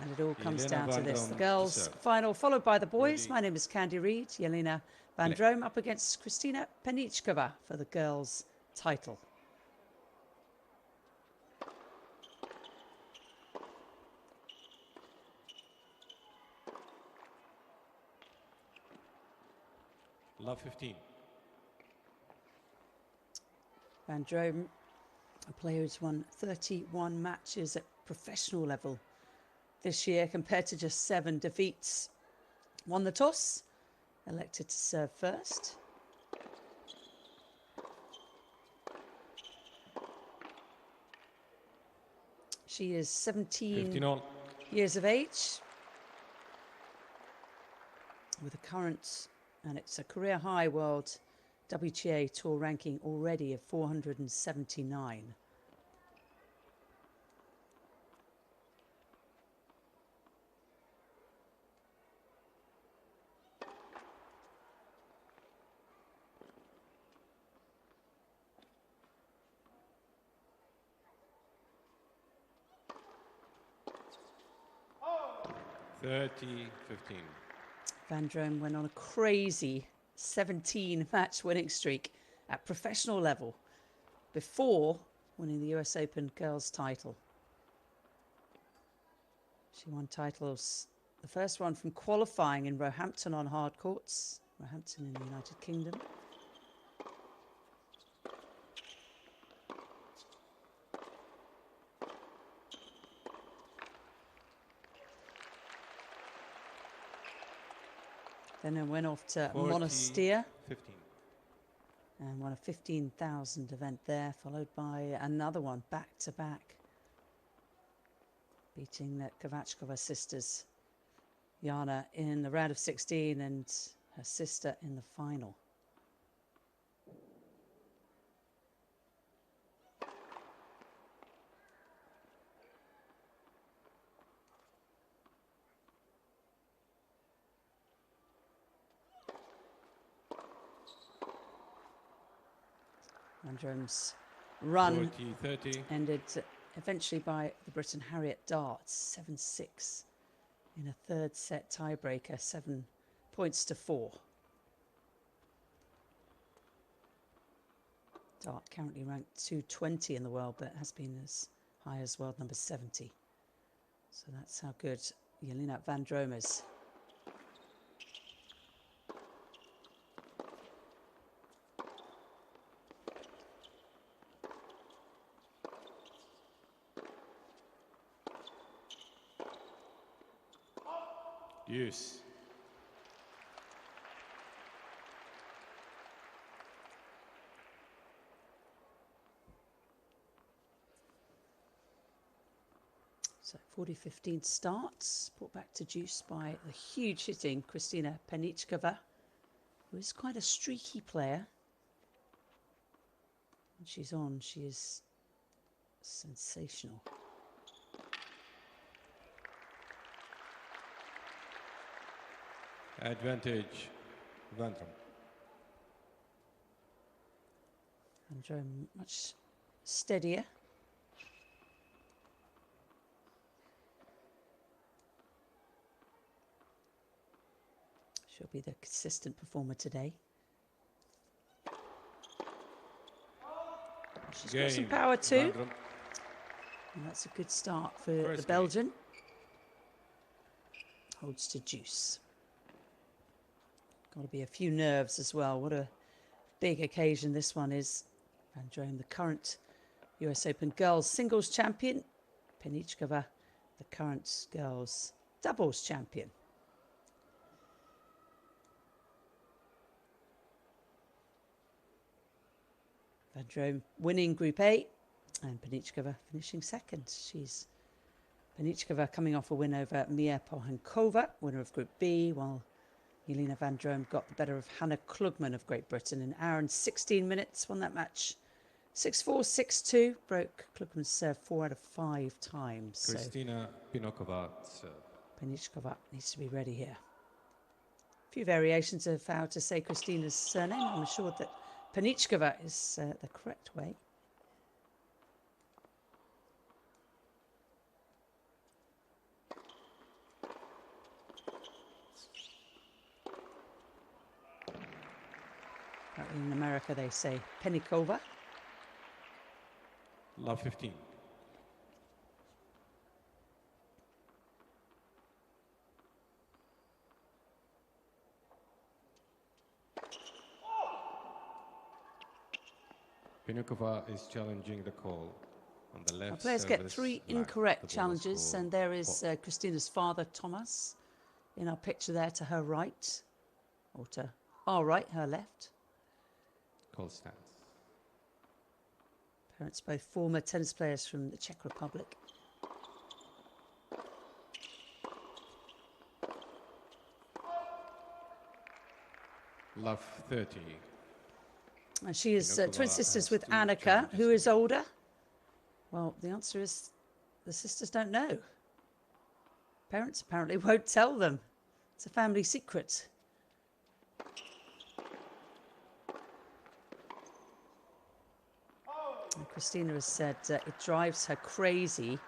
And it all comes Jeline down to this. The Vandromme girls' final, followed by the boys. Ready. My name is Candy Reid. Jeline Vandromme up against Kristina Penickova for the girls' title. Love 15. Vandromme, a player who's won 31 matches at professional level this year compared to just 7 defeats. Won the toss, elected to serve first. She is 17 years of age with a current, and it's a career high world WTA Tour ranking already of 479. Oh. 30-15. Vandromme went on a crazy 17-match winning streak at professional level before winning the US Open girls title. She won titles, the first one from qualifying in Roehampton on hard courts, Roehampton in the United Kingdom. Then I went off to Monastir 15. and won a 15,000 event there, followed by another one back-to-back, beating the Kovačkova sisters, Jana in the round of 16 and her sister in the final. Vandromme's run 40-30. ended eventually by the Briton Harriet Dart 7-6 in a third set tiebreaker, 7 points to 4. Dart currently ranked 220 in the world, but has been as high as world number 70. So that's how good Jeline Vandromme is. Yes. So 40-15 starts, brought back to juice by the huge hitting Kristina Penickova, who is quite a streaky player. When she's on, she is sensational. Advantage, Vandromme. Vandromme much steadier. She'll be the consistent performer today. She's got some power too. And that's a good start for the Belgian. Holds to juice. Got to be a few nerves as well. What a big occasion this one is. Vandromme, the current US Open girls singles champion. Penickova, the current girls doubles champion. Vandromme winning Group A and Penickova finishing second. She's Penickova coming off a win over Mia Pohankova, winner of Group B, while Jeline Vandromme got the better of Hannah Klugman of Great Britain in an hour and 16 minutes, won that match 6-4, 6-2, broke Klugman's serve 4 out of 5 times. Kristina Penickova serve. Penickova needs to be ready here. A few variations of how to say Kristina's surname. I'm assured that Penickova is the correct way. But in America, they say Penickova. Love 15. Penickova is challenging the call on the left. Our players get 3 line. incorrect The ball is challenges, called and there is fault. Kristina's father, Thomas, in our picture there to her right, or to our right, her left. Call stands. Parents both former tennis players from the Czech Republic. Love 30. And she is Penickova twin sisters has with 2 Annika. challenges Who is to make. older? Well, the answer is the sisters don't know. Parents apparently won't tell them. It's a family secret. And Kristina has said it drives her crazy.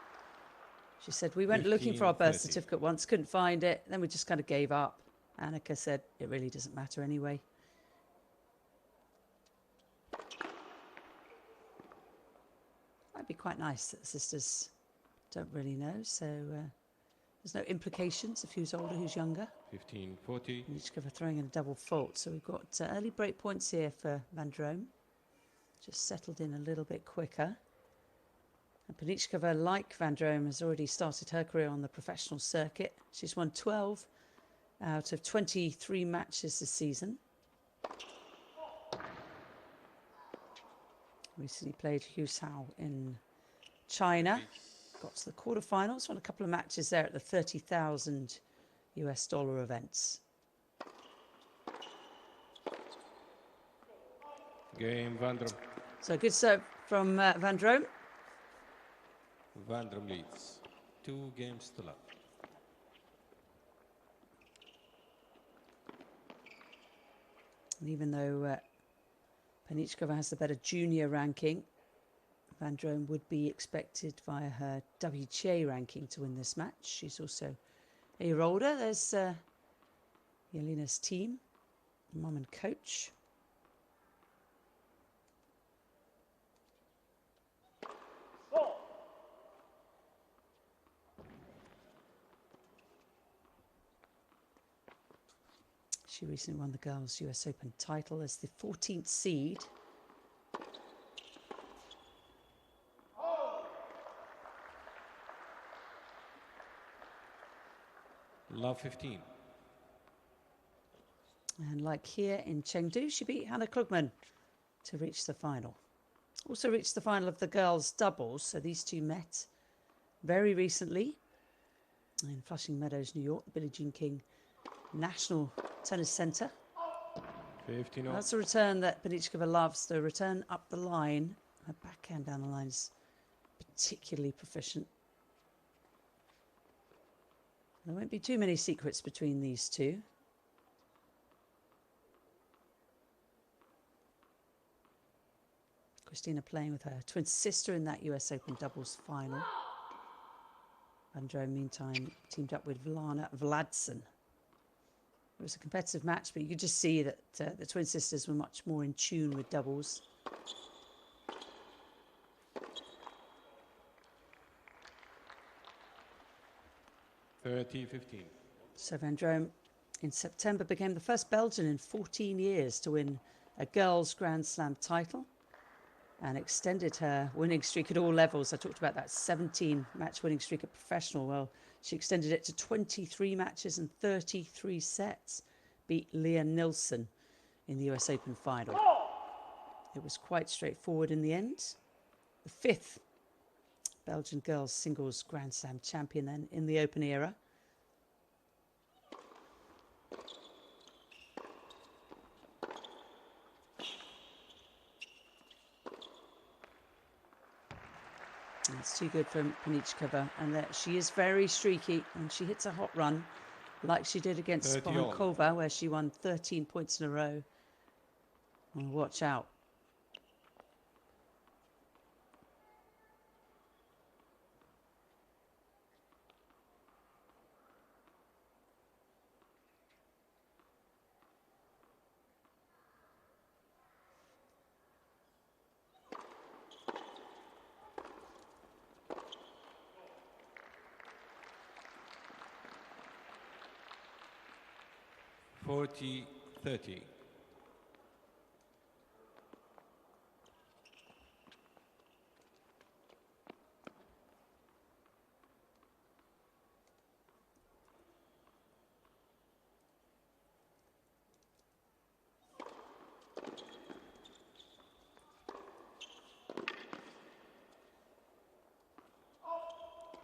She said, we went looking for our birth 15:30. certificate once, couldn't find it. Then we just kind of gave up. Annika said, it really doesn't matter anyway. Might be quite nice that the sisters don't really know. So there's no implications of who's older, who's younger. 15:40. Penickova throwing in a double fault. So we've got early break points here for Vandromme. Just settled in a little bit quicker. And Penickova, like Vandromme, has already started her career on the professional circuit. She's won 12 out of 23 matches this season. Recently played Huzhou in China. Got to the quarterfinals, won a couple of matches there at the $30,000 US events. Game Vandromme. So good serve from Vandromme. Vandromme leads. 2 games to love. And even though Penickova has the better junior ranking, Vandromme would be expected via her WTA ranking to win this match. She's also a year older. There's Jeline's team, mum and coach. She recently won the girls' US Open title as the 14th seed. Love 15. And like here in Chengdu, she beat Hannah Klugman to reach the final. Also reached the final of the girls' doubles. So these two met very recently in Flushing Meadows, New York, the Billie Jean King National Tennis Centre. 15. That's a return that Penickova loves. The return up the line, her backhand down the line is particularly proficient. There won't be too many secrets between these two. Kristina playing with her twin sister in that US Open doubles final. Vandromme, meantime, teamed up with Vlana Vladson. It was a competitive match, but you could just see that the twin sisters were much more in tune with doubles. (30-15). So Vandromme in September became the first Belgian in 14 years to win a girls' Grand Slam title and extended her winning streak at all levels. I talked about that 17-match winning streak at professional. Well, she extended it to 23 matches and 33 sets. Beat Leah Nilsson in the US Open final. It was quite straightforward in the end. The 5th Belgian girls singles Grand Slam champion then in the Open era. It's too good for Penickova, and that she is very streaky, and she hits a hot run like she did against Penickova, where she won 13 points in a row. And watch out. 40-30.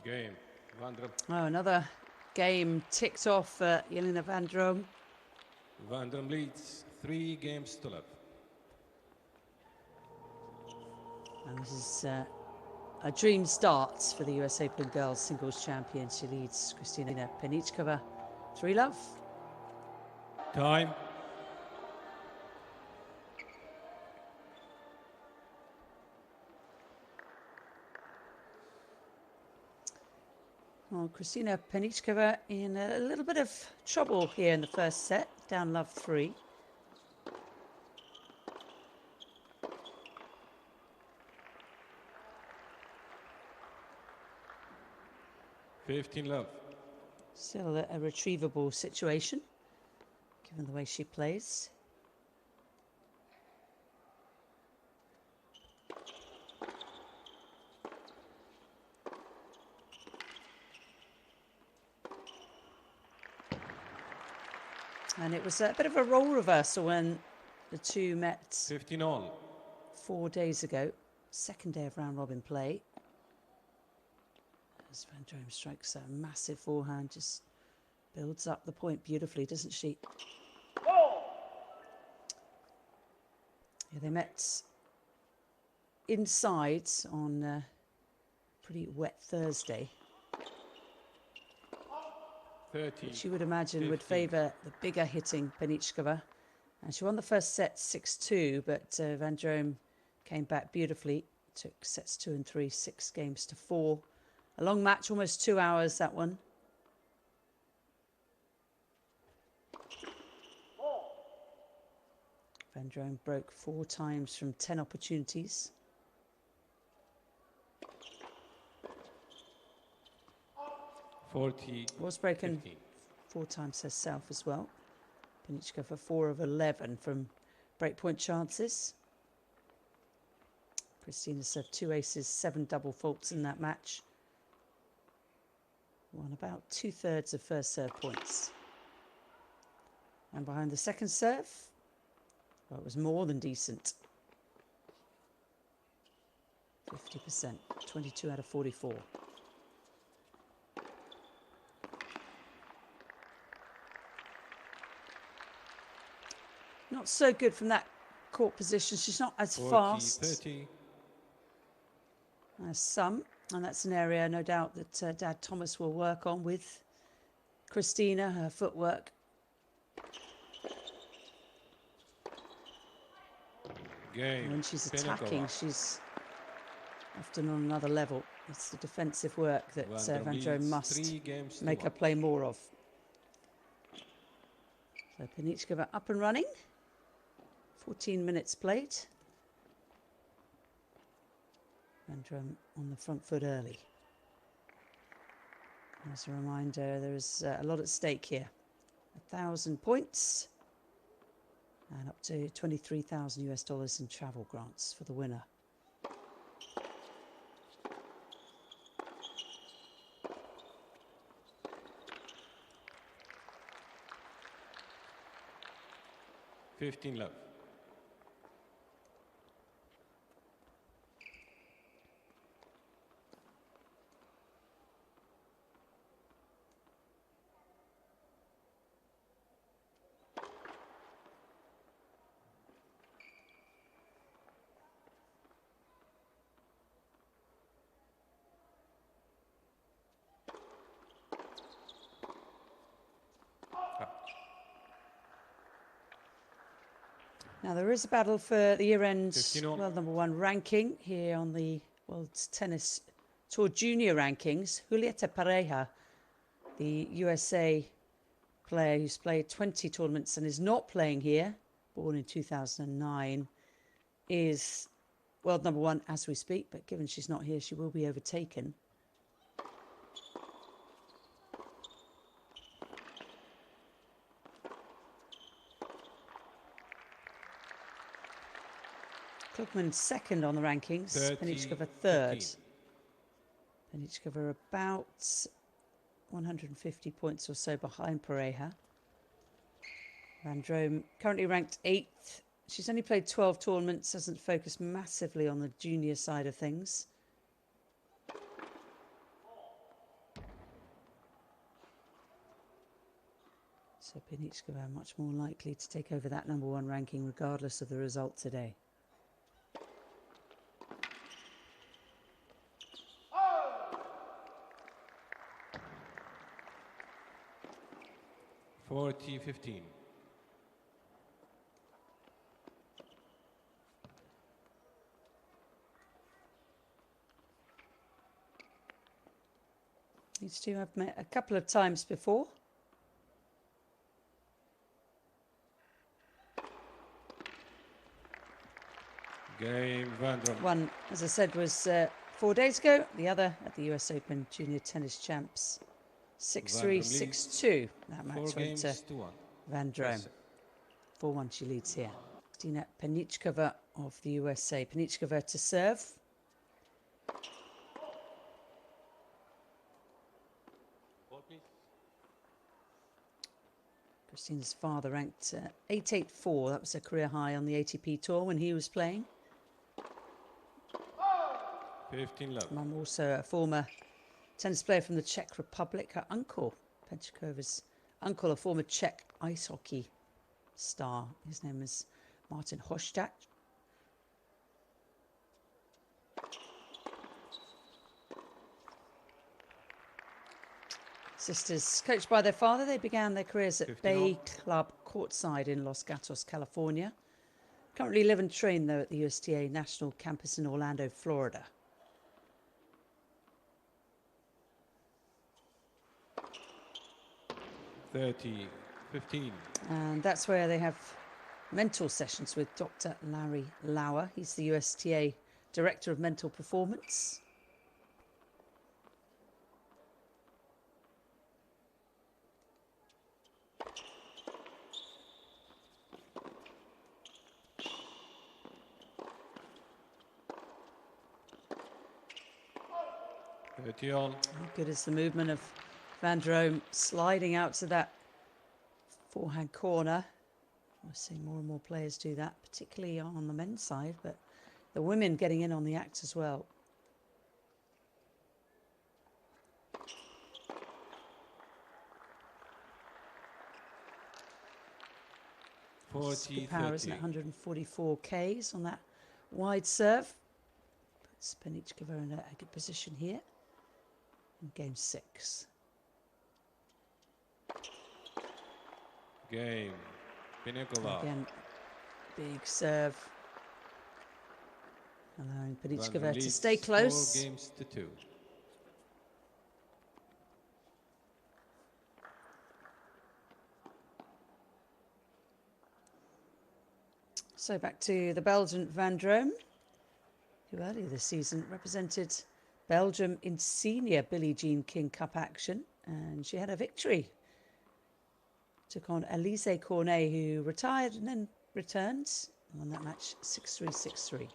Game. Vandromme. Oh, another game ticked off for Jeline Vandromme. Vandromme leads 3 games to love. And this is a dream start for the US Open Girls Singles Champion. She leads Kristina Penickova 3-love. Time. Well, Kristina Penickova in a little bit of trouble here in the first set, down love 3. Love. Still a retrievable situation, given the way she plays. And it was a bit of a role reversal when the two met 15 all. 4 days ago. Second day of round robin play. As Vandromme strikes a massive forehand, just builds up the point beautifully, doesn't she? Yeah, they met inside on a pretty wet Thursday. 30. Which you would imagine 15. would favour the bigger hitting Penickova. And she won the first set 6-2, but Vandromme came back beautifully. Took sets 2 and 3, 6 games to 4. A long match, almost 2 hours, that one. Vandromme broke 4 times from 10 opportunities. Was broken 15. 4 times herself as well. Penickova 4 of 11 from breakpoint chances. Kristina served 2 aces, 7 double faults in that match. Won about 2/3 of first serve points. And behind the second serve, well, it was more than decent. 50%, 22 out of 44. Not so good from that court position. She's not as 40, fast 30. as some. And that's an area, no doubt, that Dad Thomas will work on with Kristina, her footwork. Game. And when she's attacking, Penickova. she's often on another level. It's the defensive work that Vandromme leads must 3 games to make her 1. play more of. So Penickova up and running. 14 minutes played. Vandromme on the front foot early. As a reminder, there's a lot at stake here. 1,000 points and up to $23,000 in travel grants for the winner. Love. Now there is a battle for the year-end 15 all. world #1 ranking here on the World Tennis Tour Junior rankings. Julieta Pareja, the USA player who's played 20 tournaments and is not playing here, born in 2009, is world #1 as we speak, but given she's not here, she will be overtaken. Krugman second on the rankings. 30, Penickova third. 15. Penickova about 150 points or so behind Pareja. Vandromme currently ranked 8th. She's only played 12 tournaments, hasn't focused massively on the junior side of things. So Penickova much more likely to take over that #1 ranking regardless of the result today. Oh! 40-15. These two I've met a couple of times before. Game Vandromme. One, as I said, was 4 days ago. The other at the US Open Junior Tennis Champs. 6-3, 6-2. That match 4 went games to to 1. Vandromme. 4-1 she leads here. Kristina Penickova of the USA. Penickova to serve. Kristina's father ranked 884. That was a career high on the ATP tour when he was playing. 15 love. Mum also a former tennis player from the Czech Republic. Her uncle, Penchikova's uncle, a former Czech ice hockey star. His name is Martin Hošťák. Sisters, coached by their father, they began their careers at Bay Club Courtside in Los Gatos, California. Currently live and train, though, at the USTA National Campus in Orlando, Florida. $30, 15. And that's where they have mental sessions with Dr. Larry Lauer. He's the USTA Director of Mental Performance. On. How good is the movement of Vandromme sliding out to that forehand corner? We're seeing more and more players do that, particularly on the men's side, but the women getting in on the act as well. Good power, isn't it? 144 Ks on that wide serve. Puts Penickova in a good position here. In game 6. Game. Penickova. Again, big serve. Allowing Penickova to stay close. 4 games to 2. So back to the Belgian Vandromme, who earlier this season represented Belgium in senior Billie Jean King Cup action, and she had a victory. Took on Elise Cornet, who retired and then returned, and won that match 6-3, 6-3.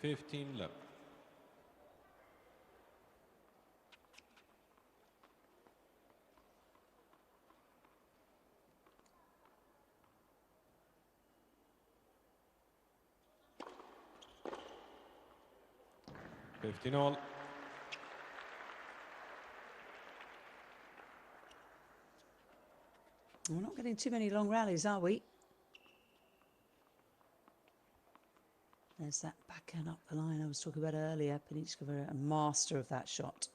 $15 love. $15 all. We're not getting too many long rallies, are we? There's that backhand up the line I was talking about earlier. Penickova, a master of that shot.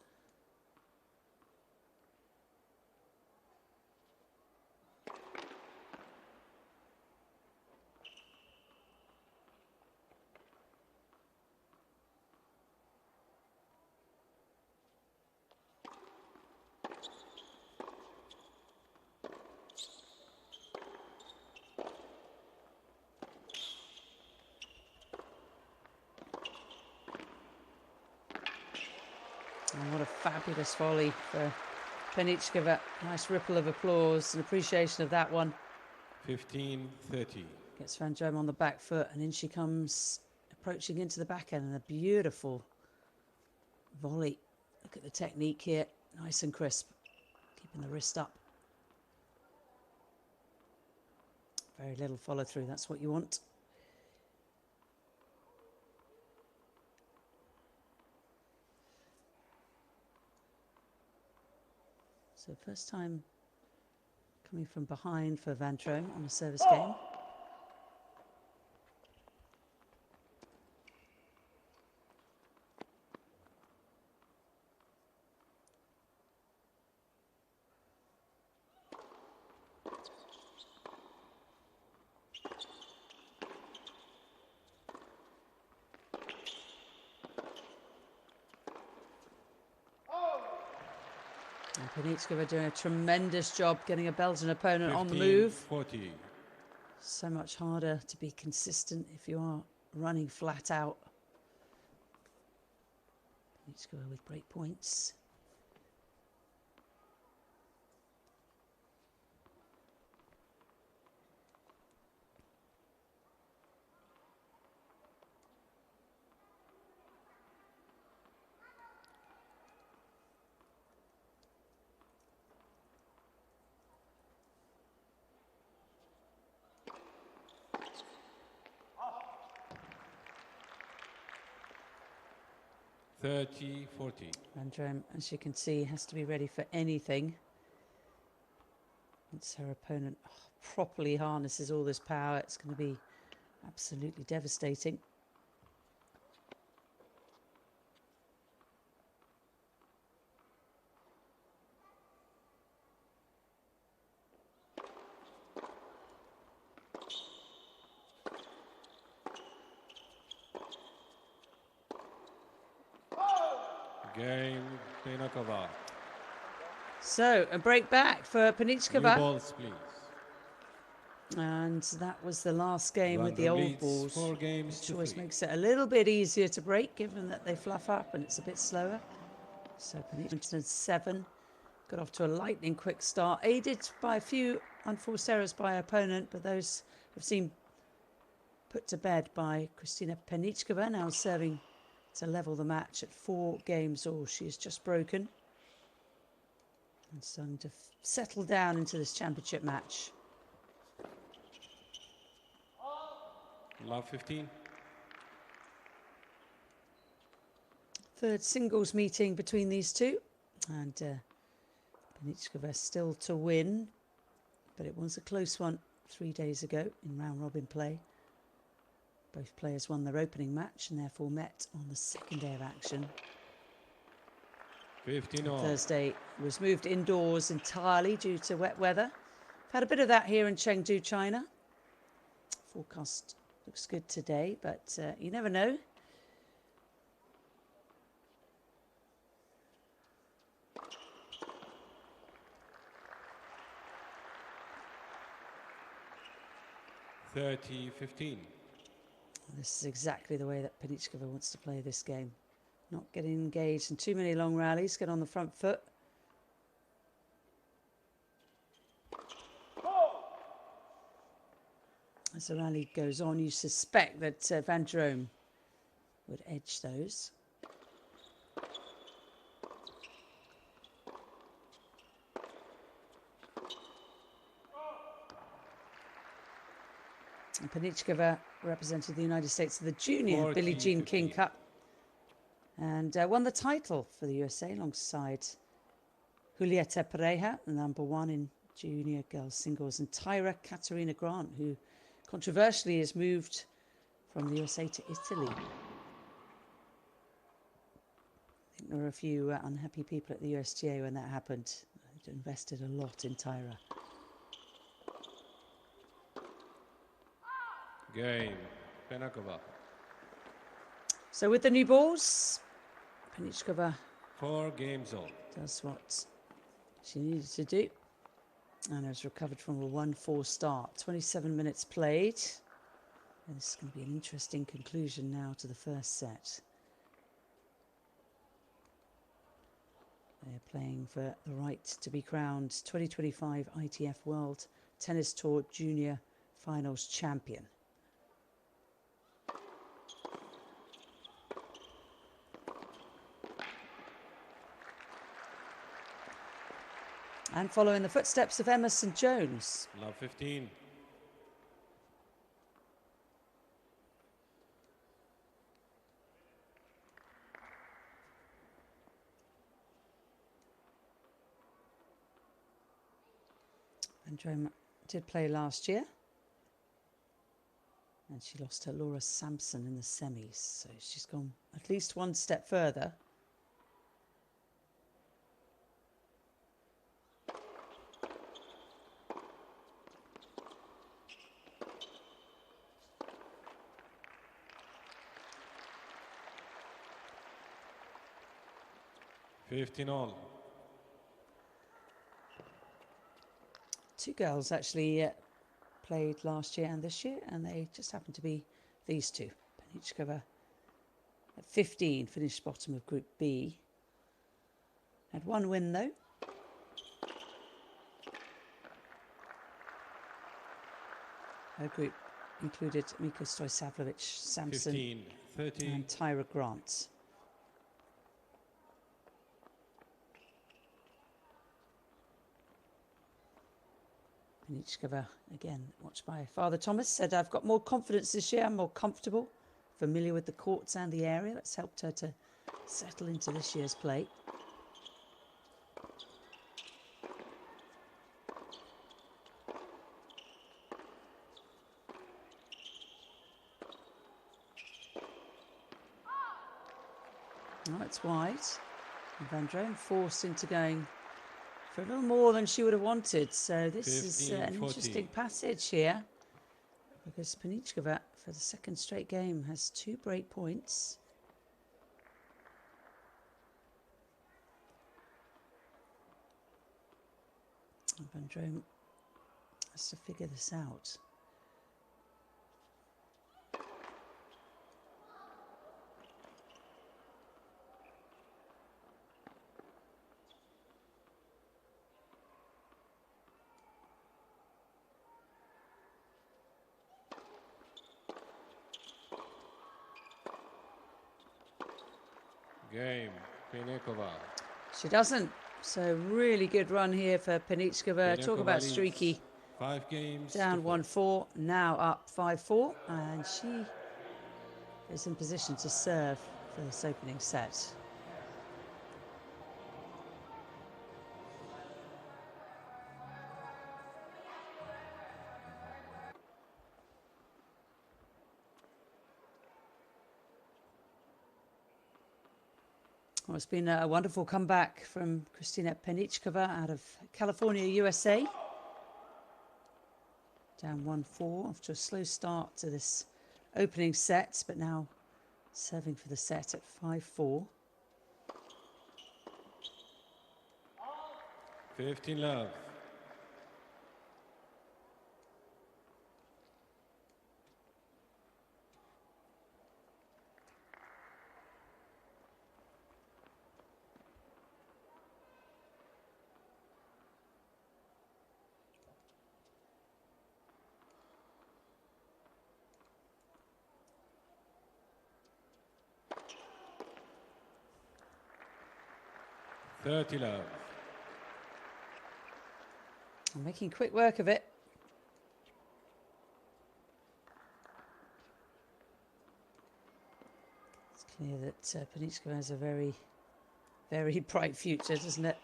And what a fabulous volley for Penickova. Nice ripple of applause and appreciation of that one. 15-30. Gets Vandromme on the back foot, and in she comes, approaching into the back end, and a beautiful volley. Look at the technique here, nice and crisp, keeping the wrist up. Very little follow through, that's what you want. So first time coming from behind for Vandromme on a service game. And Penickova doing a tremendous job getting a Belgian opponent on the move. 40. So much harder to be consistent if you are running flat out. Penickova with great points. Vandromme, as you can see, has to be ready for anything. Once her opponent properly harnesses all this power, it's going to be absolutely devastating. Game, Penickova. So, a break back for Penickova. New balls, please. And that was the last game with the old balls, 4 games which to always 3. makes it a little bit easier to break, given that they fluff up and it's a bit slower. So Penickova 7 got off to a lightning quick start, aided by a few unforced errors by her opponent, but those have seen put to bed by Kristina Penickova, now serving to level the match at 4 games all. She has just broken and starting to settle down into this championship match. Love 15. Third singles meeting between these two, and Penickova still to win, but it was a close one 3 days ago in round robin play. Both players won their opening match and therefore met on the second day of action. 15 all. Thursday was moved indoors entirely due to wet weather. We've had a bit of that here in Chengdu, China. Forecast looks good today, but you never know. (30-15). This is exactly the way that Penickova wants to play this game. Not getting engaged in too many long rallies, get on the front foot. As the rally goes on, you suspect that Vandromme would edge those. And Penickova represented the United States at the Junior Billie Jean King Cup and won the title for the USA alongside Julieta Pereira, the #1 in junior girls singles, and Tyra Katarina Grant, who controversially has moved from the USA to Italy. I think there were a few unhappy people at the USGA when that happened. They'd invested a lot in Tyra. Game, Penickova. So with the new balls, Penickova 4 games all. does what she needed to do and has recovered from a 1-4 start. 27 minutes played. And this is going to be an interesting conclusion now to the first set. They're playing for the right to be crowned 2025 ITF World Tennis Tour Junior Finals champion. And following the footsteps of Emma St Jones. Love 15. Vandromme did play last year. And she lost to Laura Sampson in the semis. So she's gone at least one step further. All. Two girls actually played last year and this year, and they just happen to be these two. Penickova at 15 finished bottom of Group B. Had one win though. Her group included Mika Stojsavljevic, Sampson 15, 30. and Tyra Grant. Penickova, again, watched by Father Thomas, said, I've got more confidence this year, I'm more comfortable, familiar with the courts and the area. That's helped her to settle into this year's play. Oh, it's wide. And Vandromme forced into going for a little more than she would have wanted. So this 15, is an 40. interesting passage here, because Penickova, for the second straight game, has 2 break points. And Vandromme has to figure this out. Game, Penickova. She doesn't. So really good run here for Penickova. Talk Penickova about leads streaky. 5 games. Down to 1-4, now up 5-4, and she is in position to serve for this opening set. Well, it's been a wonderful comeback from Kristina Penickova out of California, USA. Down 1-4 after a slow start to this opening set, but now serving for the set at 5-4. 15 love. Love. I'm making quick work of it. It's clear that Penickova has a very, very bright future, doesn't it?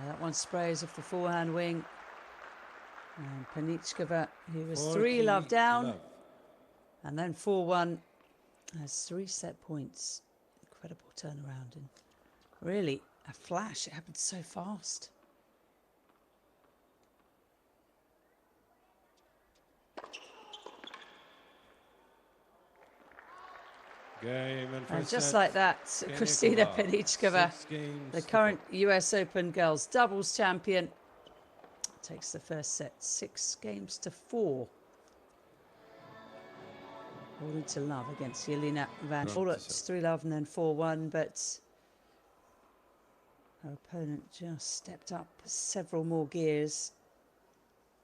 That one sprays off the forehand wing. And Penickova, who was 3 love down, and then 4-1, has 3 set points. Incredible turnaround, and really a flash. It happened so fast. Game and And first just set, like that, Kristina Penickova, 6 games the to current 4. US Open girls doubles champion, takes the first set 6 games to 4. All into love against Jeline Vandromme. All at 3-love and then 4-1, but her opponent just stepped up several more gears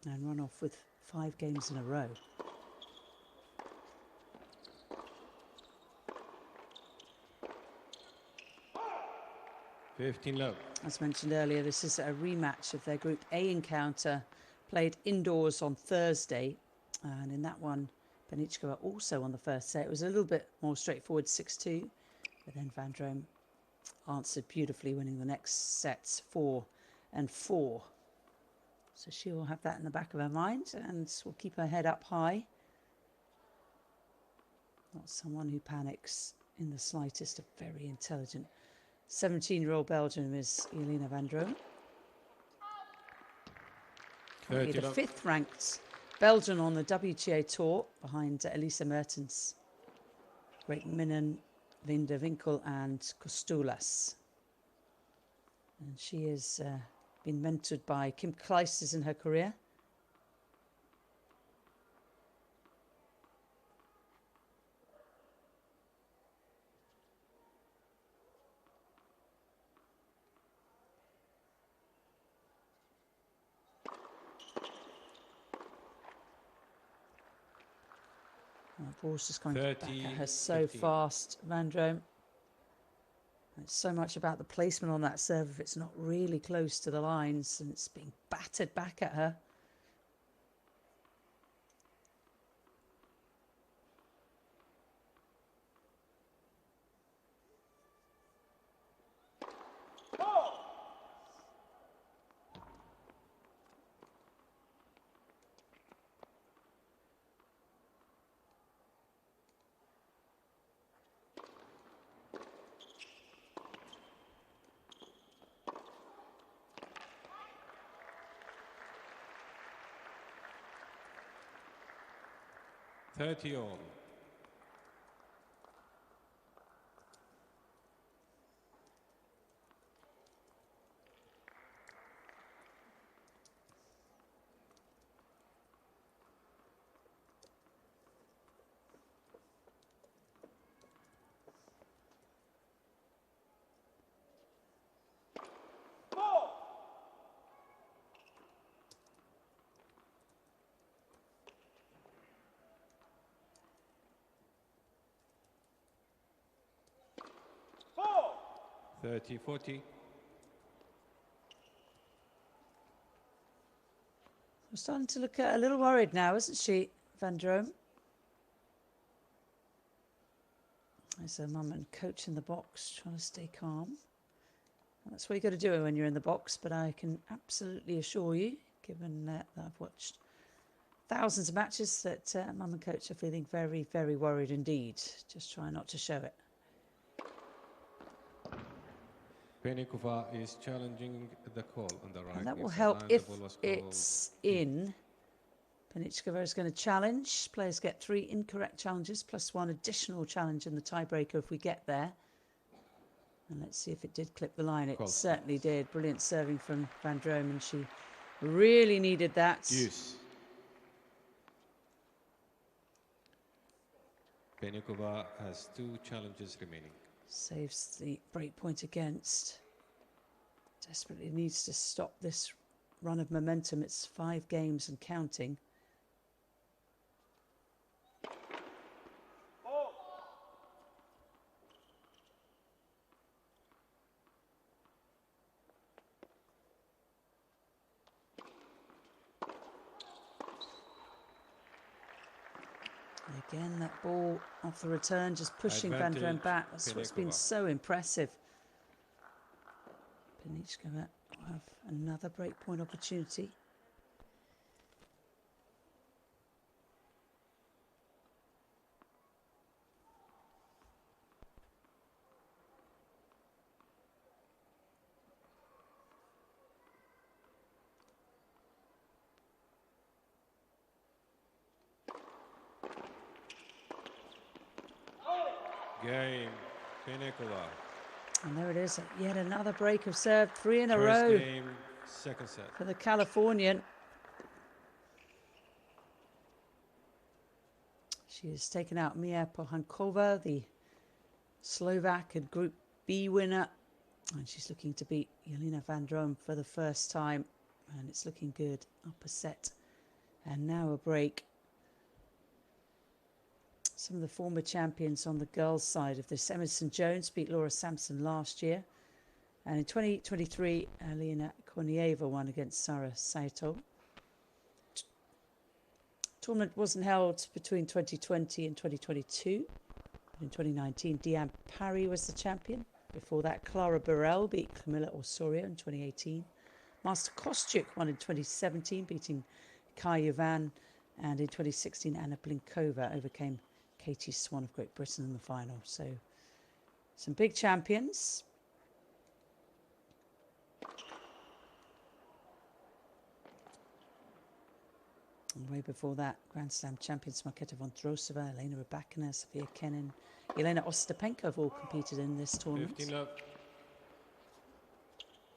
and run off with 5 games in a row. Love. As mentioned earlier, this is a rematch of their Group A encounter, played indoors on Thursday. And in that one, Penickova also on the first set. It was a little bit more straightforward, 6-2. But then Vandromme answered beautifully, winning the next sets 4 and 4. So she will have that in the back of her mind and will keep her head up high. Not someone who panics in the slightest, a very intelligent 17-year-old Belgian is Jeline Vandromme. Currently the 5th ranked Belgian on the WTA Tour behind Elise Mertens, Great Minnen, Linda Winkel and Kostulas. And she has been mentored by Kim Clijsters in her career. The ball's just going back at her so 15. fast, Vandromme. It's so much about the placement on that serve if it's not really close to the lines, and it's being battered back at her. All. Oh. 30-40. We're starting to look a little worried now, isn't she, Vandromme? There's her mum and coach in the box trying to stay calm. That's what you've got to do when you're in the box, but I can absolutely assure you, given that I've watched thousands of matches, that mum and coach are feeling very, very worried indeed. Just try not to show it. Penickova is challenging the call on the right. And that will help if it's in. Penickova is going to challenge. Players get 3 incorrect challenges plus 1 additional challenge in the tiebreaker if we get there. And let's see if it did clip the line. It certainly did. Brilliant serving from Vandromme, and she really needed that. Use. Penickova has 2 challenges remaining. Saves the break point against. Desperately needs to stop this run of momentum. It's 5 games and counting. Again, that ball off the return, just pushing Vandromme back. That's what's been so impressive. Penickova will have another breakpoint opportunity. Game, Penickova. And there it is, yet another break of serve, 3 in a First row game, second set. for the Californian. She has taken out Mia Pohankova, the Slovak and Group B winner. And she's looking to beat Jeline Vandromme for the first time. And it's looking good. Up a set. And now a break. Some of the former champions on the girls' side of this. Emerson Jones beat Laura Sampson last year. And in 2023, Alina Kornieva won against Sara Saito. Tournament wasn't held between 2020 and 2022. In 2019, Diane Parry was the champion. Before that, Clara Burrell beat Camilla Osorio in 2018. Master Kostyuk won in 2017, beating Kai Yuvan. And in 2016, Anna Blinkova overcame Katie Swan of Great Britain in the final. So some big champions. And way before that, Grand Slam champions Marketa Vondrousova, Elena Rybakina, Sofia Kenin, Elena Ostapenko have all competed in this tournament. 15 love.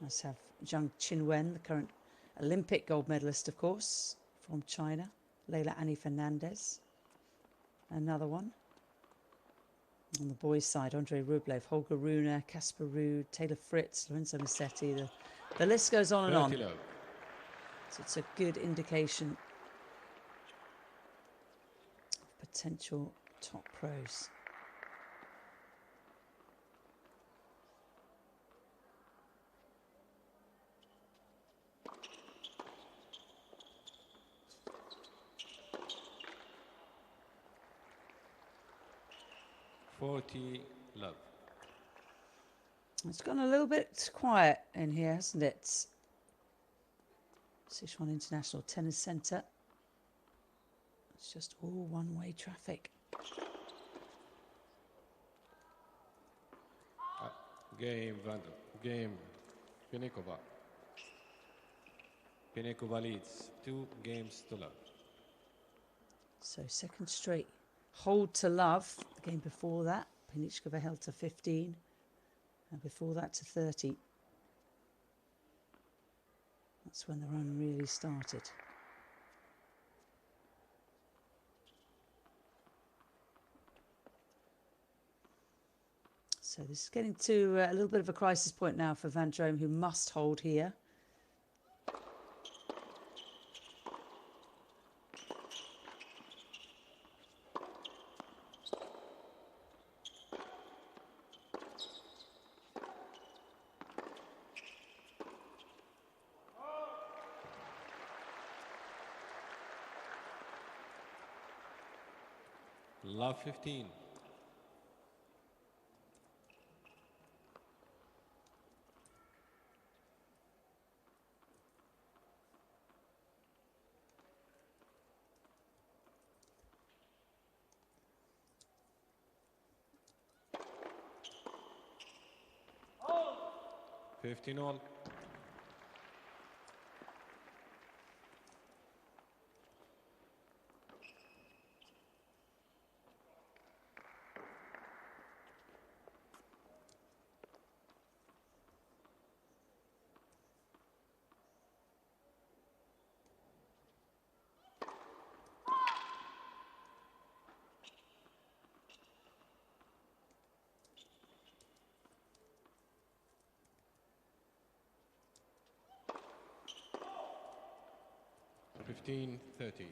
Let's have Zhang Qinwen, the current Olympic gold medalist, of course, from China. Leila Annie Fernandez, another one. On the boys' side, Andrei Rublev, Holger Rune, Casper Ruud, Taylor Fritz, Lorenzo Musetti. The list goes on and on. Love. So it's a good indication of potential top pros. Love. It's gone a little bit quiet in here, hasn't it? Sichuan International Tennis Centre. It's just all one-way traffic. Game, Vandromme. Game, Penickova. Penickova leads 2 games to love. So second straight hold to love. The game before that, Penickova held to 15. And before that to 30. That's when the run really started. So this is getting to a little bit of a crisis point now for Vandromme, who must hold here. Love 15. Oh. 15 all. Fifteen, 30.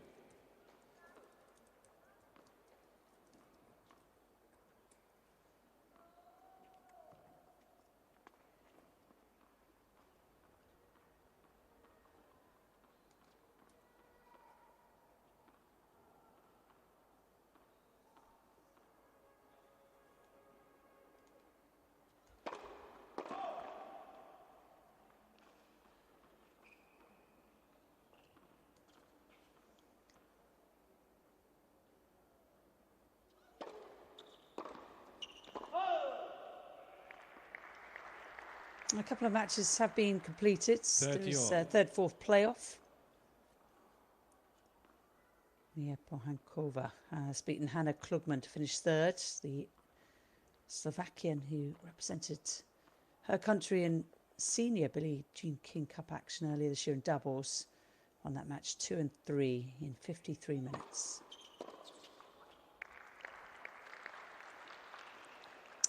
A couple of matches have been completed. 30 There's all. a third, fourth playoff. Mia Pohankova has beaten Hannah Klugman to finish third. The Slovakian who represented her country in senior Billie Jean King Cup action earlier this year in doubles. Won that match 2-3 in 53 minutes.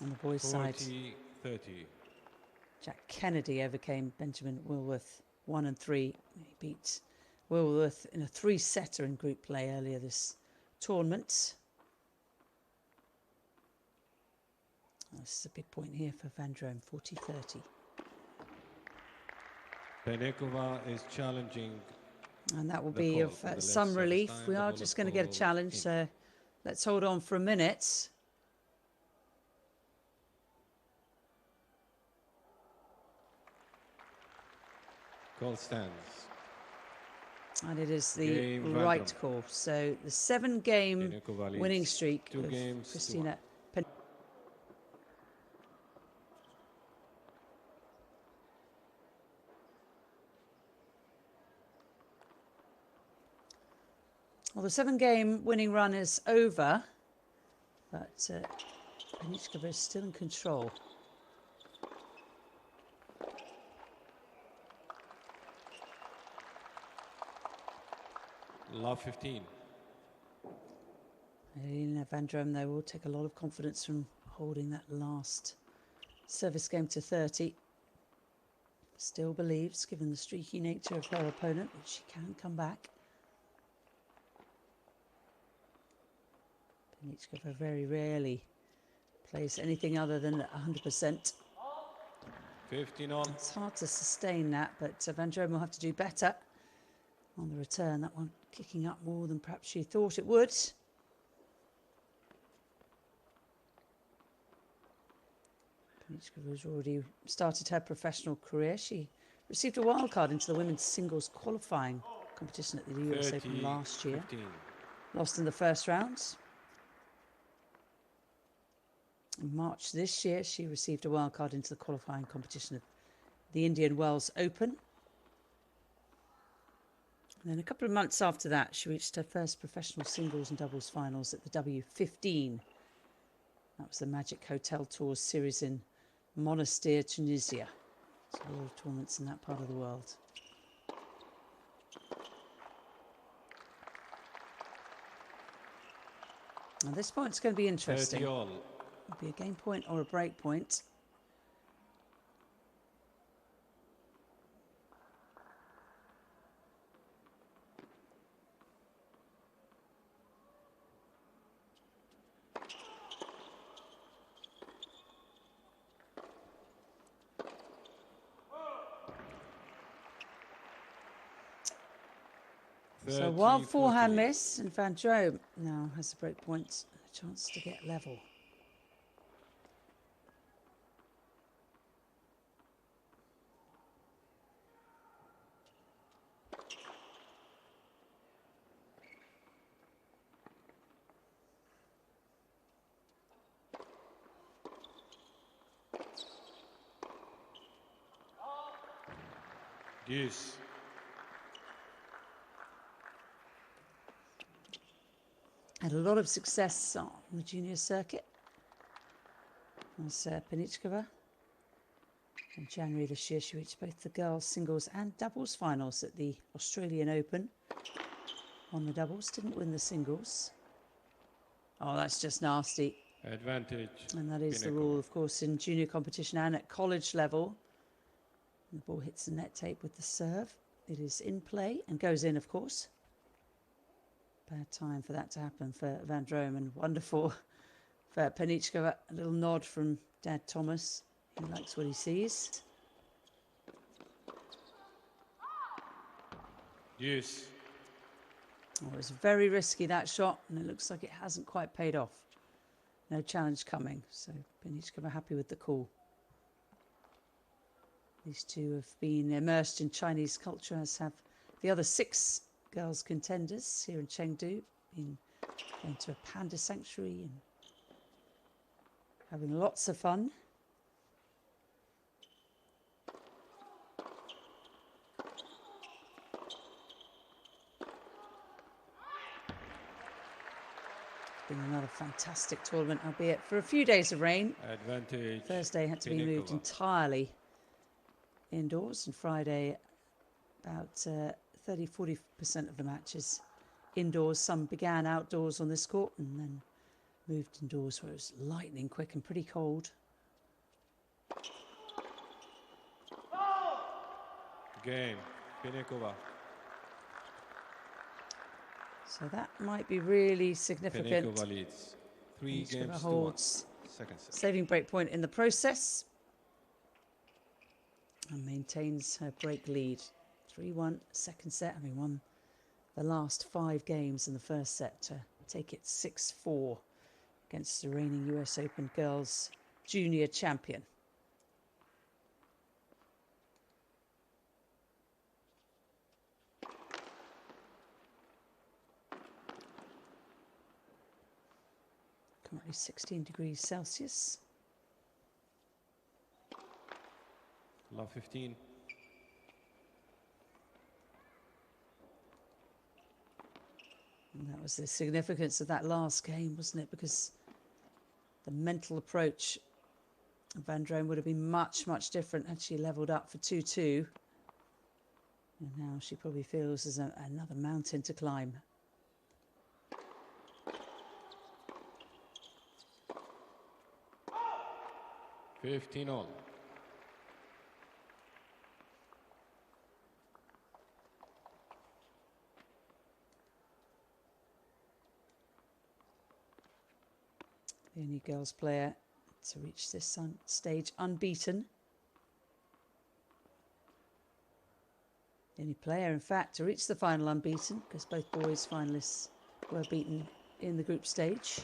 On the boys' side, 40-30. Jack Kennedy overcame Benjamin Wilworth 1-3. He beat Wilworth in a 3-setter in group play earlier this tournament. This is a big point here for Vandromme, 40-30. Penickova is challenging. And that will The be call of on the left some service relief. time, We the are ball just of going to get a ball challenge, in. so let's hold on for a minute. Call stands. And it is the Game right Vandromme. call. So the 7-game Penickova leads winning streak 2 of games to Kristina 1. Penickova. Well, the 7-game winning run is over, but Penickova is still in control. Love 15. Jeline Vandromme, though, will take a lot of confidence from holding that last service game to 30. Still believes, given the streaky nature of her opponent, that she can come back. Penickova very rarely plays anything other than 100%. 15 on. It's hard to sustain that, but Vandromme will have to do better on the return. That one kicking up more than perhaps she thought it would. Penickova has already started her professional career. She received a wild card into the women's singles qualifying competition at the US Open last year. 15. Lost in the first round. In March this year, she received a wild card into the qualifying competition of the Indian Wells Open. And then a couple of months after that, she reached her first professional singles and doubles finals at the W15. That was the Magic Hotel Tours series in Monastir, Tunisia. There's a lot of tournaments in that part of the world. Now this point's going to be interesting. 30 all. It'll be a game point or a break point. So wild forehand miss, and Vandromme now has a break point and a chance to get level. Deuce. Had a lot of success on the junior circuit. That's Penickova. In January this year, she reached both the girls' singles and doubles finals at the Australian Open. Won the doubles, didn't win the singles. Oh, that's just nasty. Advantage. And that is the Penickova. rule, of course, in junior competition and at college level. And the ball hits the net tape with the serve. It is in play and goes in, of course. Bad time for that to happen for Vandromme, and wonderful for Penickova. A little nod from Dad Thomas. He likes what he sees. Deuce. Oh, it was very risky, that shot, and it looks like it hasn't quite paid off. No challenge coming, so Penickova happy with the call. These two have been immersed in Chinese culture, as have the other 6 girls contenders here in Chengdu, been going to a panda sanctuary and having lots of fun. been another fantastic tournament, albeit for a few days of rain. Advantage. Thursday had to be moved Penickova. entirely indoors, and Friday about 30-40% of the matches indoors. Some began outdoors on this court and then moved indoors where it was lightning quick and pretty cold. Game. Penickova. So that might be really significant. Penickova leads. 3 Penickova games to 1. holds Second set. saving break point in the process and maintains her break lead. 3-1 second set, having won the last 5 games in the first set to take it 6-4 against the reigning US Open Girls Junior champion. Currently 16 degrees Celsius. Love 15. And that was the significance of that last game, wasn't it? Because the mental approach of Vandromme would have been much, much different had she levelled up for 2-2. And now she probably feels there's another mountain to climb. Fifteen all. The only girls player to reach this stage unbeaten. The only player, in fact, to reach the final unbeaten, because both boys finalists were beaten in the group stage.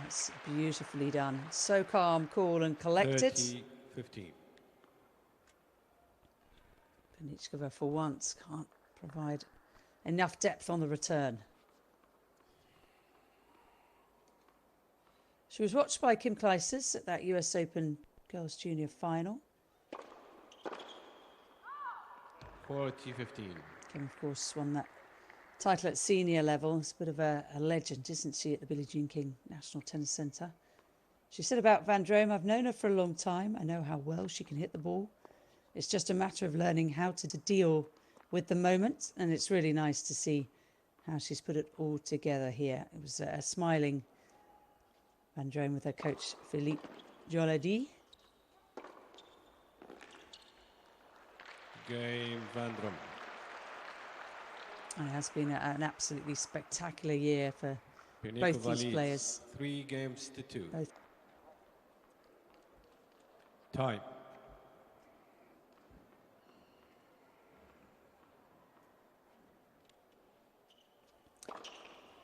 That's beautifully done. So calm, cool and collected. 30-15. Penickova, for once, can't provide enough depth on the return. She was watched by Kim Clijsters at that US Open Girls Junior final. 40-15. Kim, of course, won that title at senior level. It's a bit of a legend, isn't she, at the Billie Jean King National Tennis Centre. She said about Vandromme, "I've known her for a long time. I know how well she can hit the ball. It's just a matter of learning how to deal with the moment." And it's really nice to see how she's put it all together here. It was a smiling Vandromme with her coach, Philippe Jolady. Game Vandromme. And it has been an absolutely spectacular year for both Penickova these leads. players. 3 games to 2. Both. Time.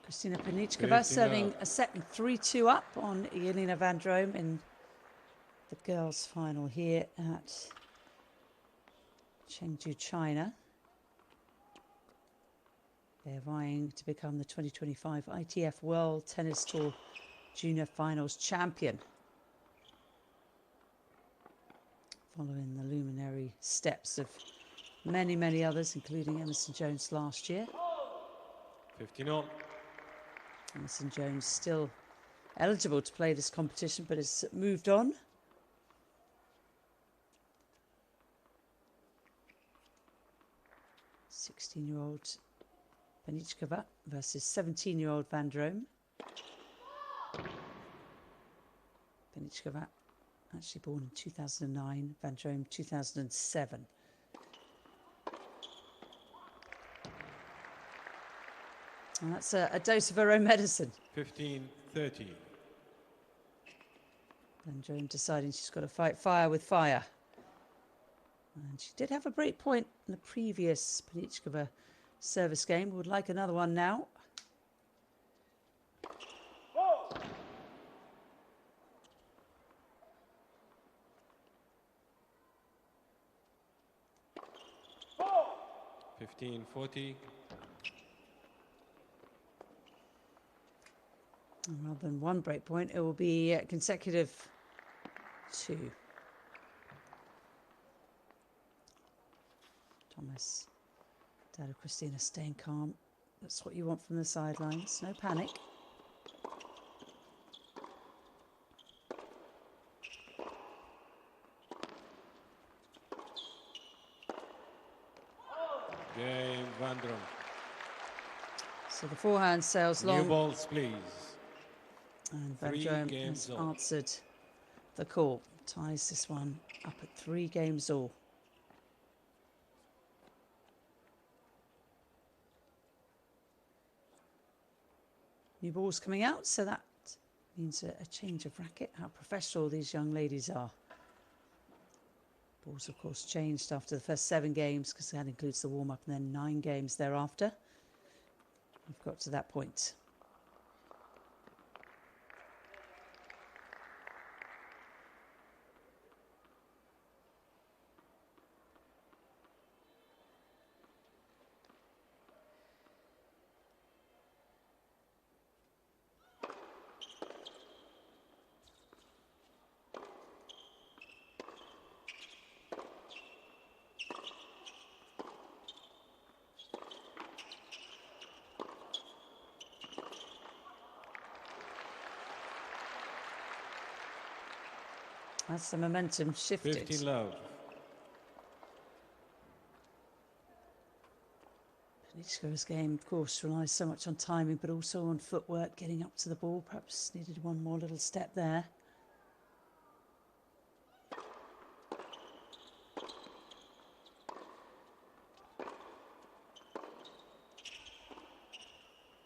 Kristina Penickova 15 serving up. a set and 3-2 up on Jeline Vandromme in the girls' final here at Chengdu, China. They're vying to become the 2025 ITF World Tennis Tour Junior Finals champion, following the luminary steps of many, many others, including Emerson Jones last year. 15 all. Emerson Jones still eligible to play this competition, but has moved on. "16-year-old Penickova versus 17-year-old Vandromme. Penickova actually born in 2009, Vandromme 2007. And that's a dose of her own medicine. 15-30. Vandromme deciding she's got to fight fire with fire. And she did have a break point in the previous Penickova service game. Would like another one now. Whoa. 15-40. And rather than one break point, it will be consecutive 2. Thomas, dad of Kristina, staying calm. That's what you want from the sidelines. No panic. Vandromme. So the forehand sails New long, balls, please. and 3 Vandromme games has all. answered the call. Ties this one up at 3 games all. New balls coming out, so that means a change of racket. How professional these young ladies are. Balls, of course, changed after the first 7 games because that includes the warm-up, and then 9 games thereafter. We've got to that point. That's the momentum shifted. 15 love. Penichkova's game, of course, relies so much on timing, but also on footwork, getting up to the ball. Perhaps needed one more little step there.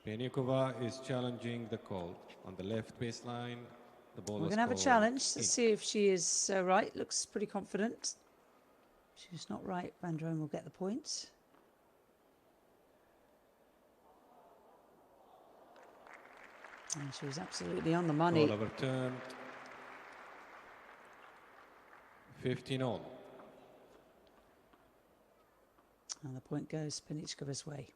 Penickova is challenging the call on the left baseline. The ball We're is going to have a called challenge. in. Let's see if she is right. Looks pretty confident. If she's not right, Vandromme will get the point. And she was absolutely on the money. Ball overturned. 15 all. And the point goes Penichkova's way.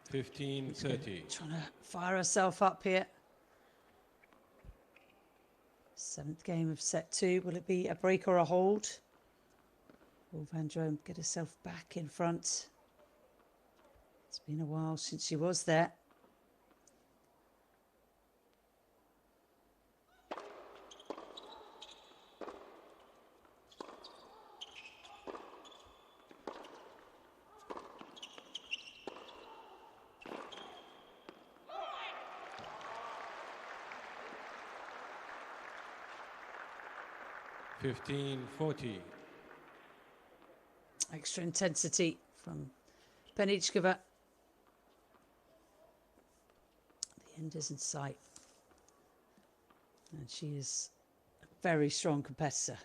Fifteen 30. Trying to fire herself up here. 7th game of set 2. Will it be a break or a hold? Will Vandromme get herself back in front? It's been a while since she was there. Fifteen 40. Extra intensity from Penichkova. The end is in sight. And she is a very strong competitor.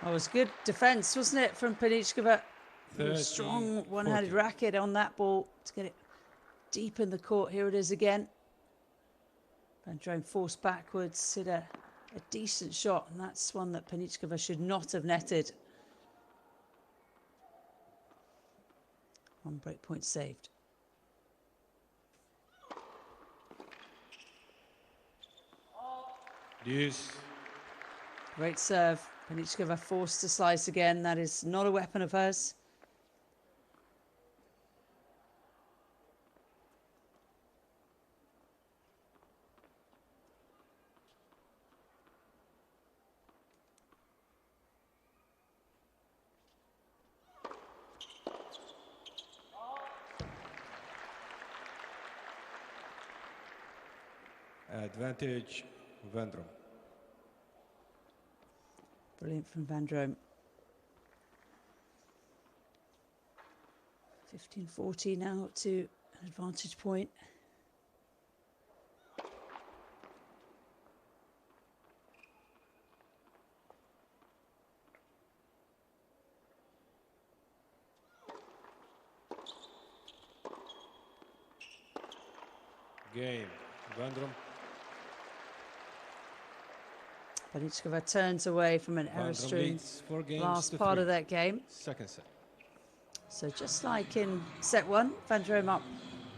Oh, it was good defence, wasn't it, from Penichkova? Strong one-handed 40. racket on that ball to get it deep in the court. Here it is again. Vandromme forced backwards, hit a decent shot, and that's one that Penichkova should not have netted. 1 break point saved. Deuce. Great serve. Penichkova forced to slice again. That is not a weapon of hers. Advantage Vandromme. Brilliant from Vandromme. 15-40 now to an advantage point. Game. Vandromme. Penickova turns away from an error Vandromme strewn leads 4 games last to part 3. of that game. Second set. So just like in set 1, Vandromme up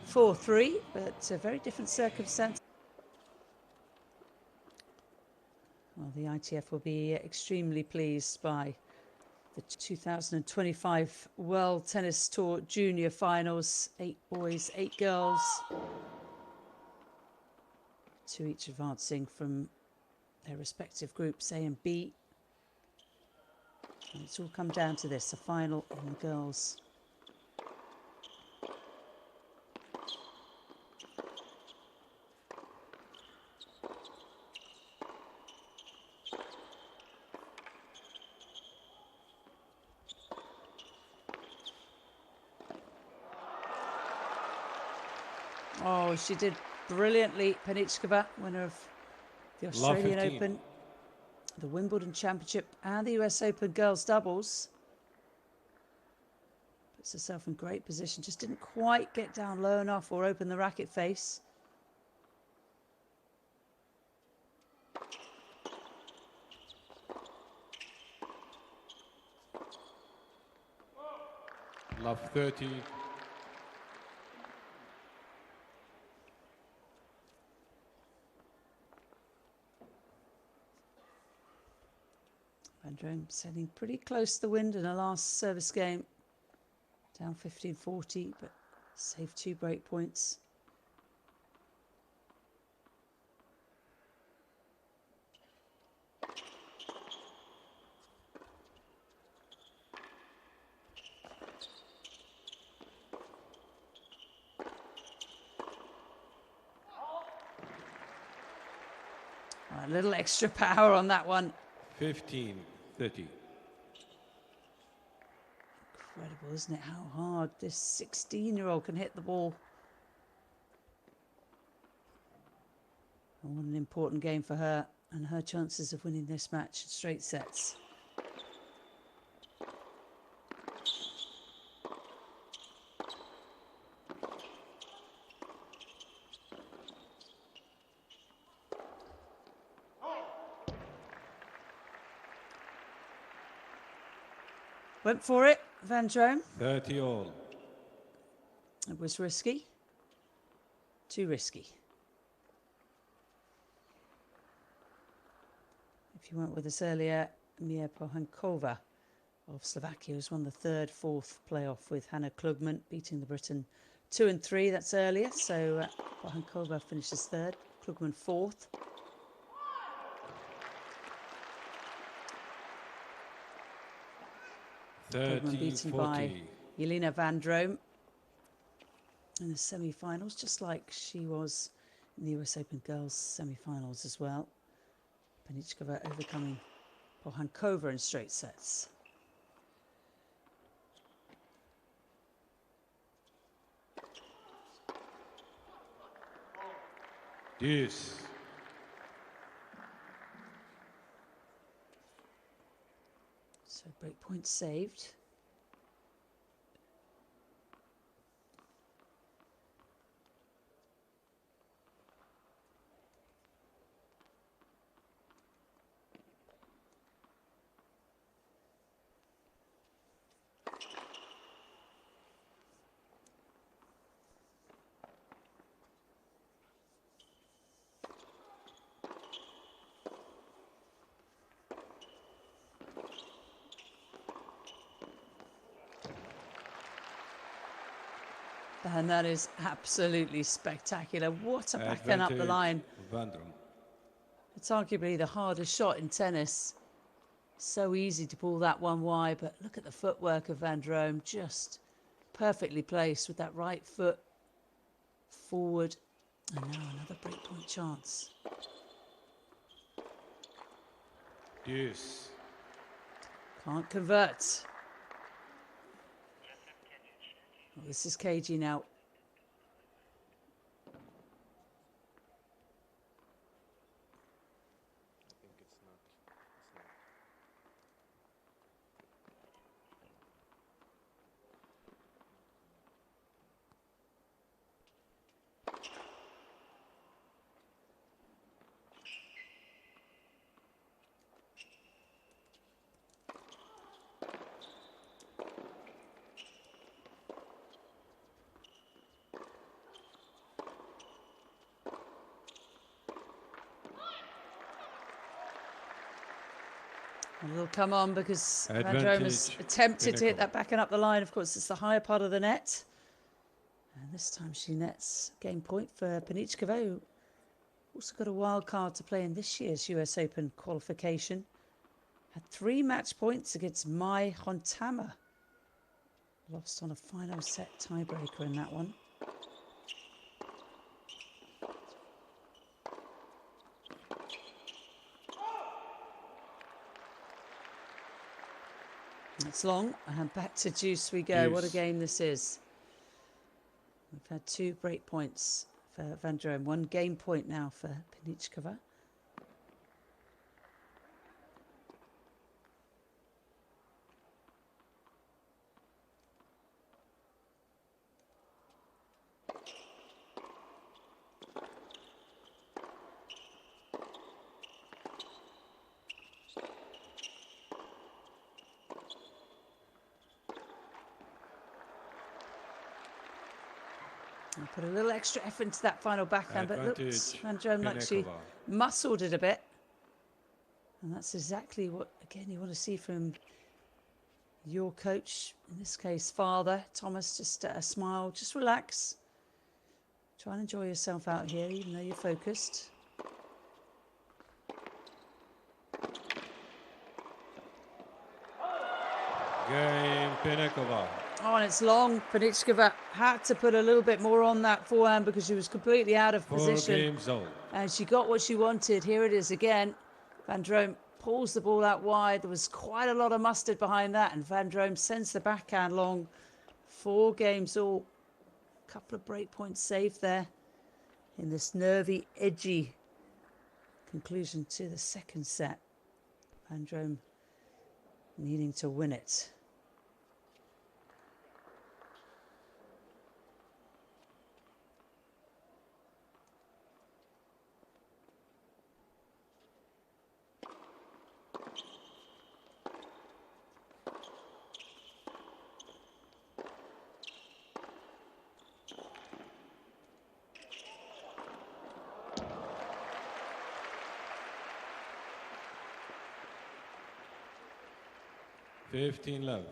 4-3, but a very different circumstance. Well, the ITF will be extremely pleased by the 2025 World Tennis Tour Junior Finals. 8 boys, 8 girls. 2 each advancing from their respective groups A and B. And it's all come down to this, a final in the girls. Oh, she did brilliantly, Penickova, winner of the Australian Open, the Wimbledon Championship and the US Open Girls Doubles. Puts herself in great position, just didn't quite get down low enough or open the racket face. Love 30. Vandromme setting pretty close to the wind in her last service game. Down 15-40, but saved 2 break points. A little extra power on that one. 15-30. Incredible, isn't it, how hard this 16-year-old can hit the ball. And what an important game for her and her chances of winning this match in straight sets. Went for it, Vandromme. 30 all. It was risky. Too risky. If you weren't with us earlier, Mia Pohankova of Slovakia has won the 3rd, 4th playoff with Hannah Klugman, beating the Briton 2 and 3. That's earlier. So Pohankova finishes 3rd, Klugman 4th. Klugman beaten by Jeline Vandromme in the semi-finals, just like she was in the US Open Girls semi-finals as well. Penickova overcoming Pohankova in straight sets. Deuce. So break point saved. And that is absolutely spectacular. What a backhand up the line. Vandromme. It's arguably the hardest shot in tennis. So easy to pull that one wide, but look at the footwork of Vandromme, just perfectly placed with that right foot forward. And now another breakpoint chance. Deuce. Can't convert. Well, this is cagey now. And it'll come on because Vandromme has Advantage, attempted to hit Penickova. that back and up the line. Of course, it's the higher part of the net. And this time she nets game point for Penickova, who also got a wild card to play in this year's US Open qualification. Had 3 match points against Mai Hontama. Lost on a final set tiebreaker in that one. It's long, and back to deuce we go. Deuce. What a game this is. We've had 2 break points for Vandromme, 1 game point now for Penickova. Put a little extra effort into that final backhand, but look, Vandromme like she Penickova. muscled it a bit. And that's exactly what, again, you want to see from your coach, in this case, father, Thomas. Just a smile, just relax. Try and enjoy yourself out here, even though you're focused. Game, Penickova. Oh, and it's long. Penickova had to put a little bit more on that forehand because she was completely out of 4 position. games old. And she got what she wanted. Here it is again. Vandromme pulls the ball out wide. There was quite a lot of mustard behind that. And Vandromme sends the backhand long. 4 games all. A couple of break points saved there in this nervy, edgy conclusion to the second set. Vandromme needing to win it. Fifteen love.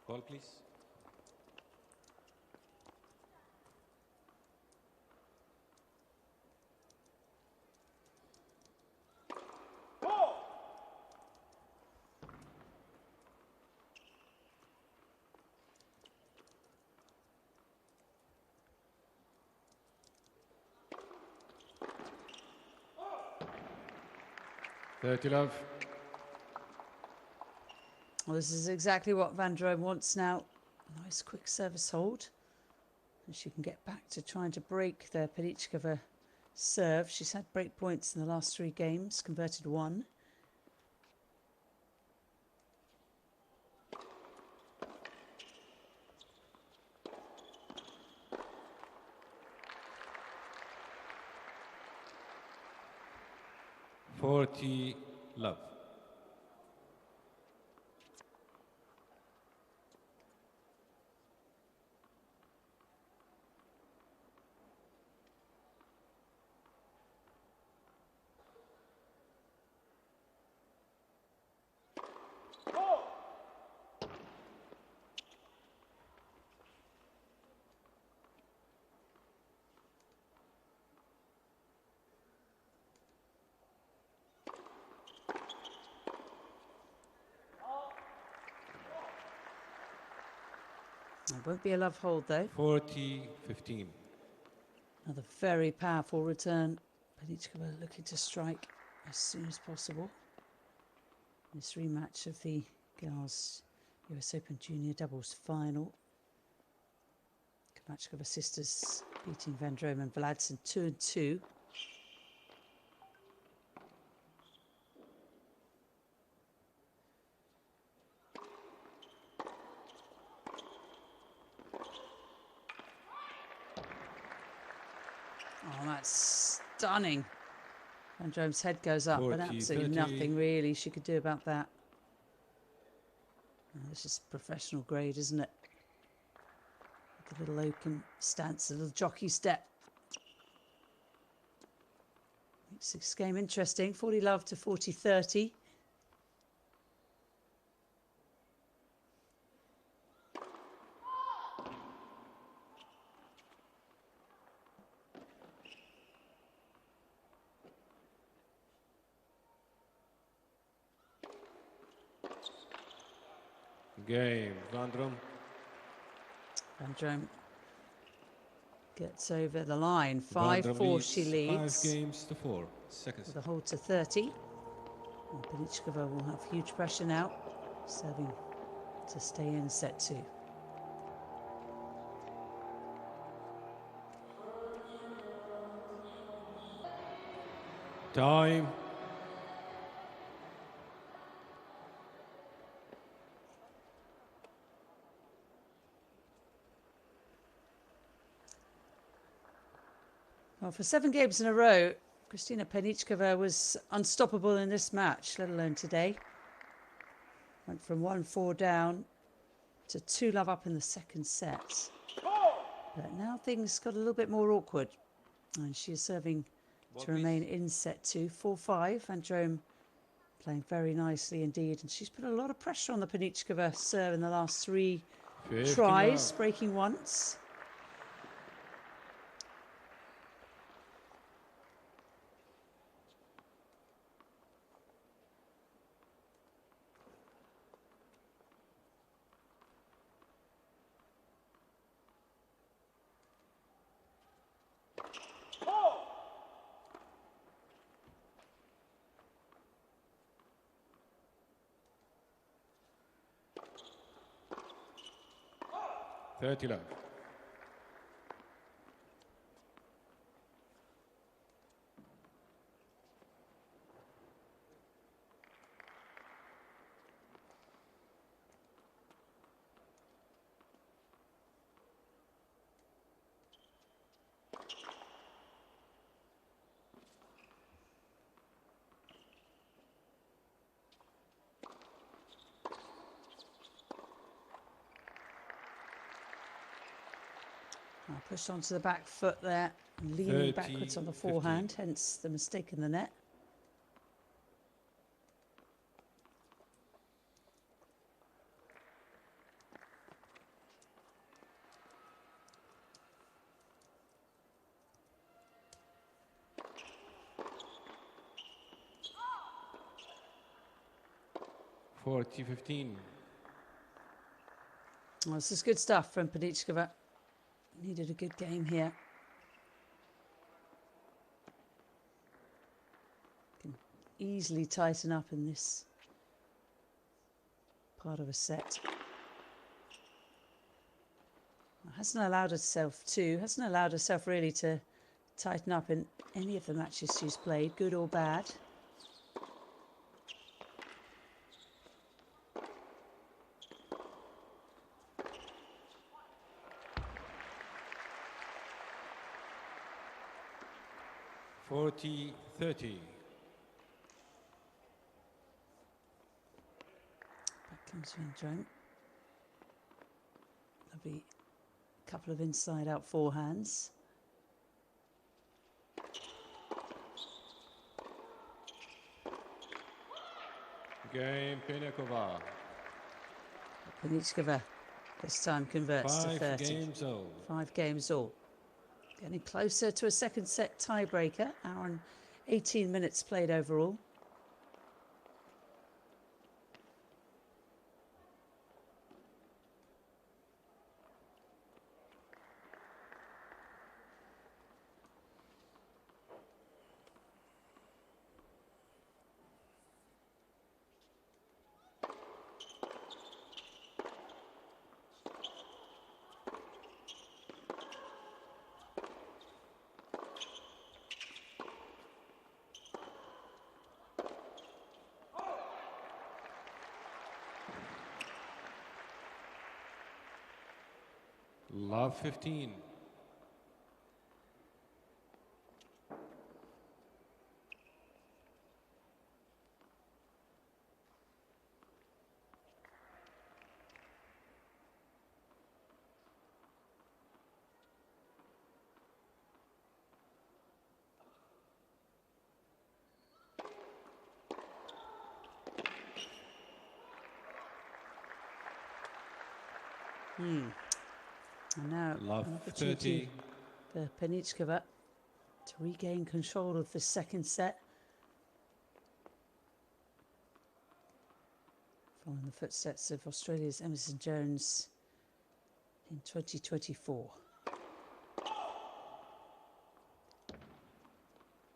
Call, please. Thirty love. Well, this is exactly what Vandromme wants now. A nice quick service hold. And she can get back to trying to break the Penickova serve. She's had break points in the last 3 games, converted 1. Forty love. It won't be a love hold though. 40-15. Another very powerful return. Penickova looking to strike as soon as possible. This rematch of the girls' US Open Junior Doubles final. Penickova sisters beating Vandromme and Vladson 2-2. Oh, that's stunning. Vandromme's head goes up, but 40, absolutely 30. nothing really she could do about that. Oh, this is professional grade, isn't it? A little open stance, a little jockey step. Makes this game interesting. 40 love to 40-30. Game, Vandromme. Vandromme gets over the line. Vandromme 5-4 she leads. 5 games to 4 seconds. With a hold to 30. And Penickova will have huge pressure now, serving to stay in set 2. Time. Well, for 7 games in a row, Kristina Penickova was unstoppable in this match, let alone today. Went from 1-4 down to 2 love up in the second set. But now things got a little bit more awkward. And she is serving to remain in set 2, 4-5. Vandromme playing very nicely indeed. And she's put a lot of pressure on the Penickova serve in the last 3 tries, breaking once. Oh! 30 love. Pushed onto the back foot there, leaning backwards on the forehand, hence the mistake in the net. Well, this is good stuff from Penickova. Needed a good game here. Can easily tighten up in this part of a set. Hasn't allowed herself really to tighten up in any of the matches she's played, good or bad. Back comes Vandromme. Lovely couple of inside out forehands. Game, Penickova. Penickova this time converts to 30. 5 games all. 5 games all. Getting closer to a second set tiebreaker. Hour and 18 minutes played overall. Love 15. And now Love an opportunity 30. for Penickova to regain control of the second set. Following the footsteps of Australia's Emerson Jones in 2024.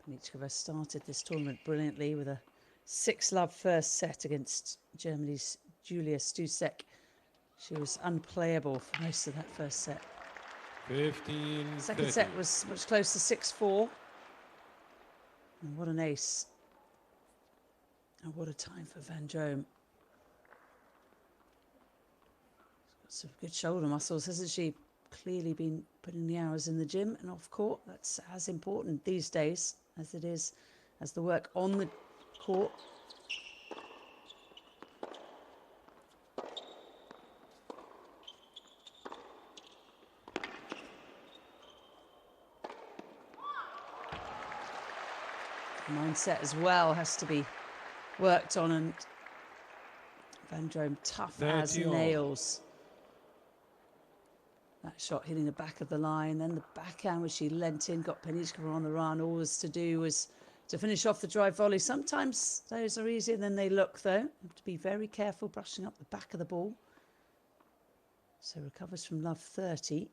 Penickova started this tournament brilliantly with a 6-love first set against Germany's Julia Stusek. She was unplayable for most of that first set. 15. Second set was much closer, 6-4. And what an ace. And what a time for Vandromme. She's got some good shoulder muscles, hasn't she? Clearly been putting the hours in the gym and off court. That's as important these days as it is as the work on the court. Mindset as well has to be worked on, and Vandromme tough as nails. That shot hitting the back of the line, then the backhand which she lent in, got Penickova on the run. All was to do was to finish off the drive volley. Sometimes those are easier than they look though. You have to be very careful brushing up the back of the ball. So recovers from love 30.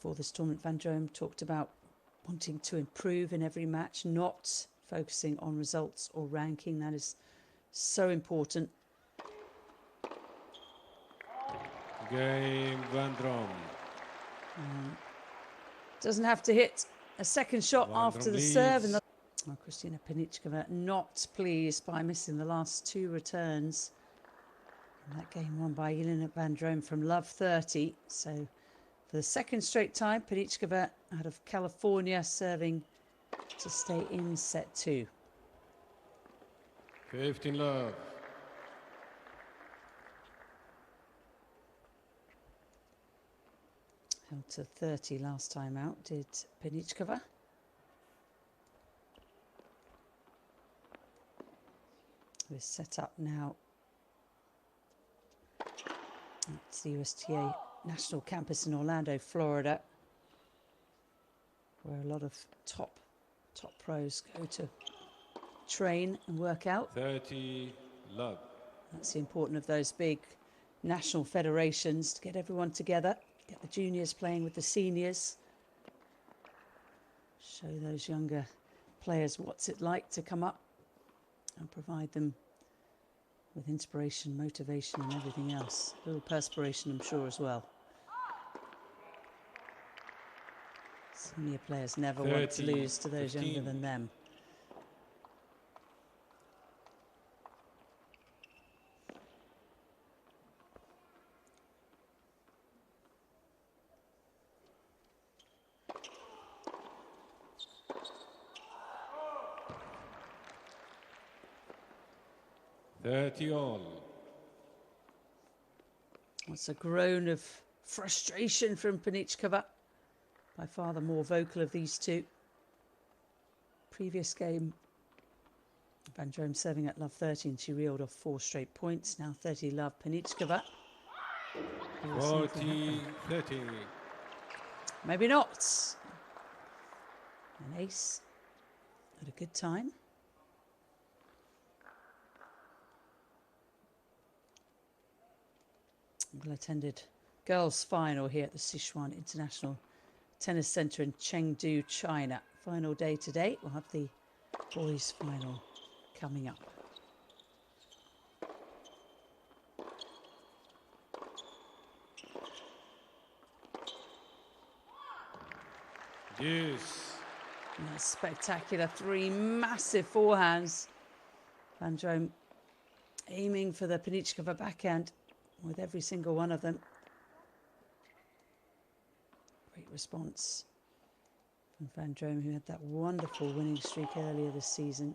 For this tournament, Vandromme talked about wanting to improve in every match, not focusing on results or ranking. That is so important. Game Vandromme. Doesn't have to hit a second shot after the serve. And Kristina Penickova not pleased by missing the last 2 returns. And that game won by Jeline Vandromme from love 30. So for the second straight time, Penickova out of California serving to stay in set 2. 15 love. Held to 30 last time out, did Penickova. We're set up now. It's the USTA National Campus in Orlando, Florida, where a lot of top pros go to train and work out. 30 love. That's the importance of those big national federations, to get everyone together, get the juniors playing with the seniors, show those younger players what's it like to come up and provide them with inspiration, motivation and everything else. A little perspiration, I'm sure, as well. Senior players never want to lose to those 15. younger than them. All. It's a groan of frustration from Penickova. By far the more vocal of these two. Previous game, Vandromme serving at love 30 and she reeled off 4 straight points. Now 30 love Penickova. 40-30. Maybe not. An ace at a good time. Well-attended girls' final here at the Sichuan International Tennis Centre in Chengdu, China. Final day today. We'll have the boys' final coming up. Yes. And that's spectacular. 3 massive forehands. Vandromme aiming for the Penickova backhand with every single one of them. Great response from Vandromme, who had that wonderful winning streak earlier this season.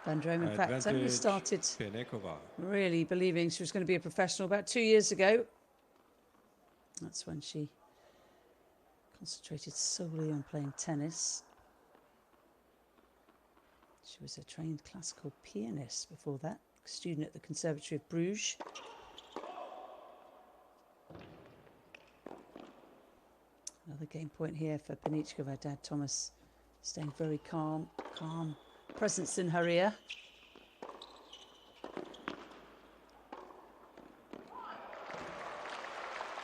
Vandromme, in fact, only started Penickova. really believing she was going to be a professional about 2 years ago. That's when she concentrated solely on playing tennis. She was a trained classical pianist before that, student at the Conservatory of Bruges. Another game point here for Penickova. Dad Thomas staying very calm presence in her ear.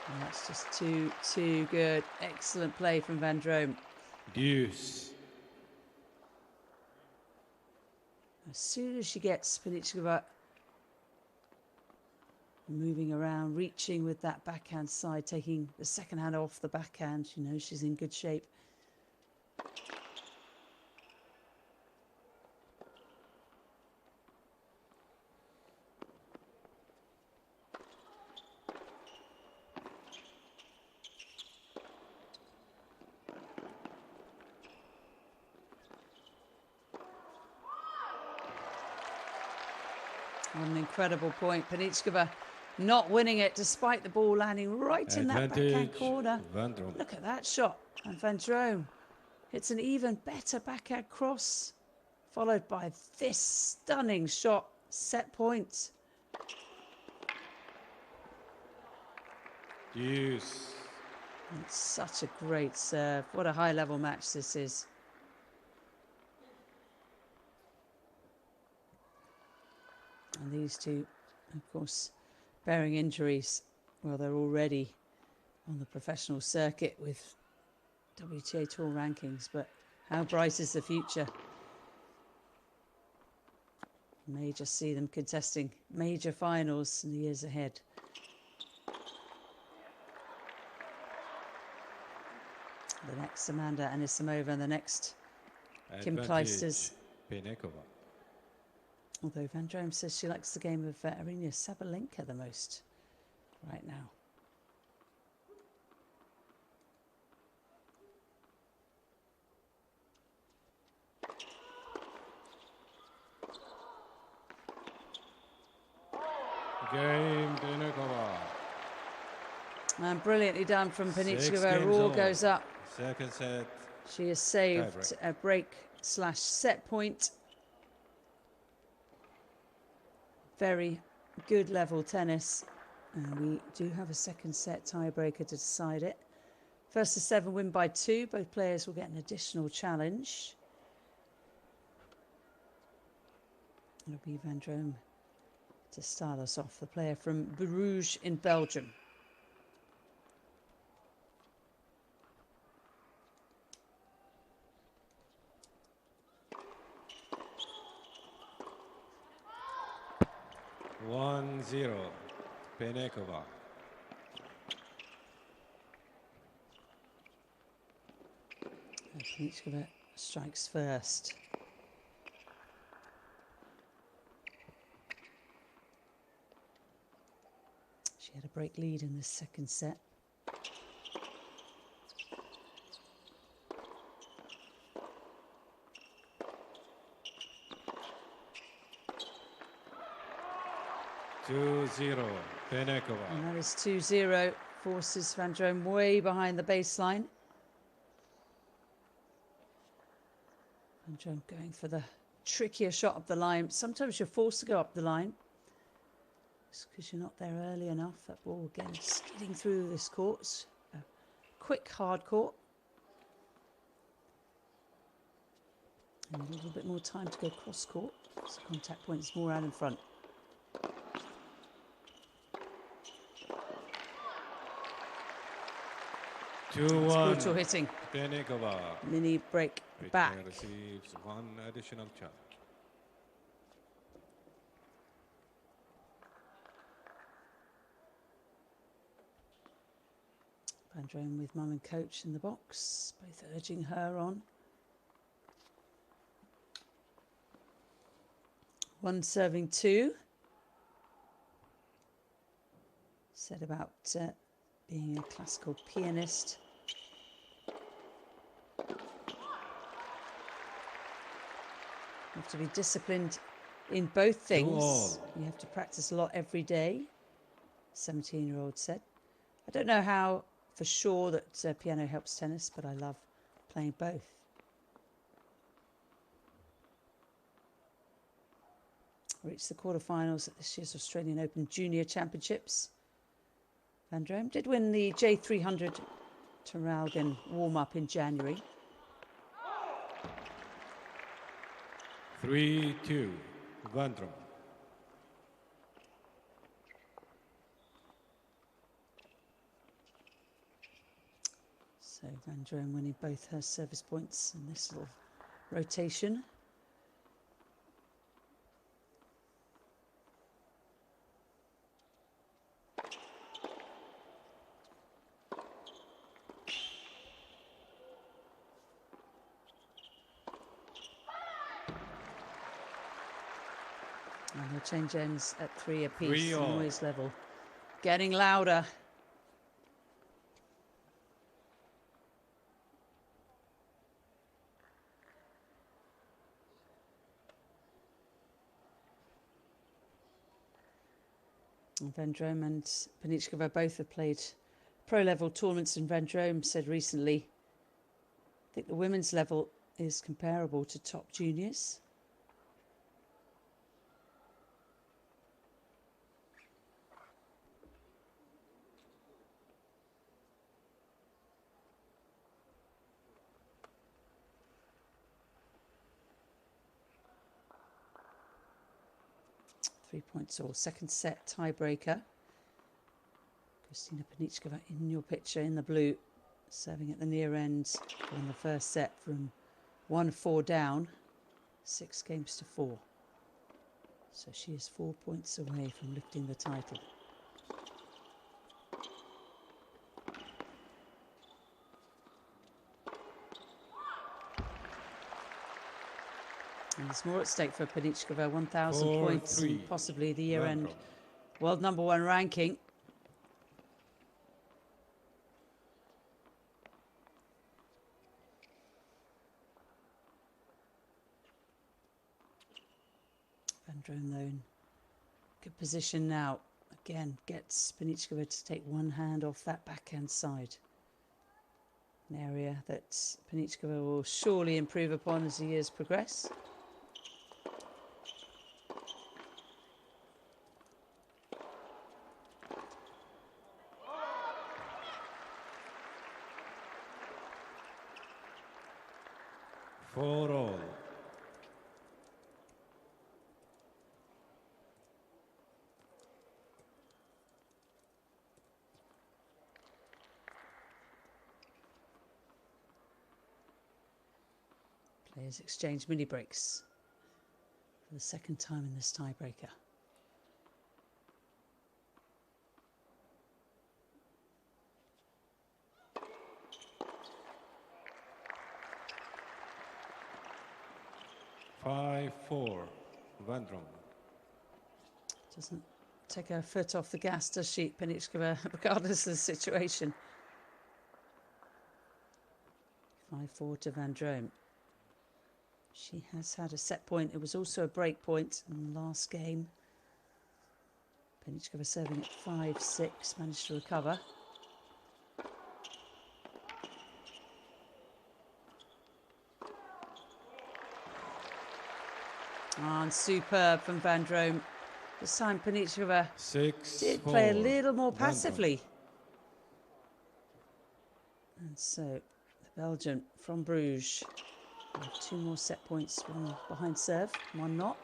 And that's just too good. Excellent play from Vandromme. Deuce. As soon as she gets Penickova moving around, reaching with that backhand side, taking the second hand off the backhand, she knows she's in good shape. What an incredible point. Penickova not winning it despite the ball landing right in that backhand corner. Vandromme. Look at that shot. And Vandromme hits an even better backhand cross, followed by this stunning shot. Set point. Deuce. It's such a great serve. What a high-level match this is. And these two, of course, bearing injuries. Well, they're already on the professional circuit with WTA Tour rankings, but how bright is the future? You may just see them contesting major finals in the years ahead. The next Amanda Anisimova and the next Kim Clijsters. Penickova. Although Vandromme says she likes the game of Aryna Sabalenka the most right now. Game Penickova. And brilliantly done from Penickova. games All all. goes up. Second set. She has saved a break/set point. Very good level tennis. And we do have a second set tiebreaker to decide it. First to 7 win by 2. Both players will get an additional challenge. It'll be Vandromme to start us off, the player from Bruges in Belgium. One zero. Penickova. Penickova strikes first. She had a break lead in the second set. Two zero. Penickova. And that is 2-0. Forces Vandromme way behind the baseline. Vandromme going for the trickier shot up the line. Sometimes you're forced to go up the line. It's because you're not there early enough. That ball again skidding through this court. It's a quick, hard court. And a little bit more time to go cross court. So contact point is more out in front. 2-1. Brutal hitting. Penickova. Mini break back. Receives one additional challenge. Vandromme with mum and coach in the box, both urging her on. One serving two. Said about being a classical pianist. You have to be disciplined in both things. You have to practice a lot every day, 17-year-old said. I don't know how for sure that piano helps tennis, but I love playing both. Reached the quarterfinals at this year's Australian Open Junior Championships. Vandromme did win the J300 Traralgon warm-up in January. 3-2, Vandromme. So Vandromme winning both her service points in this little rotation. And the change ends at 3 apiece. The noise level getting louder. Vandromme and Penickova both have played pro-level tournaments, and Vandromme said recently, I think the women's level is comparable to top juniors. Points all. Second set tiebreaker. Kristina Penickova in your picture in the blue, serving at the near end in the first set from 1-4 down, 6 games to 4. So she is 4 points away from lifting the title. And there's more at stake for Penickova, 1,000 points and possibly the year-end world #1 ranking. Vandromme though in good position now. Again, gets Penickova to take one hand off that backhand side. An area that Penickova will surely improve upon as the years progress. For all. Players exchange mini breaks for the second time in this tiebreaker. Five-four, Vandromme. Doesn't take her foot off the gas, does she, Penickova, regardless of the situation. 5-4 to Vandromme. She has had a set point. It was also a break point in the last game. Penickova serving at 5-6, managed to recover. And superb from Vandromme. This time Penickova did play a little more passively. And so the Belgian from Bruges with 2 more set points, one behind serve, one not.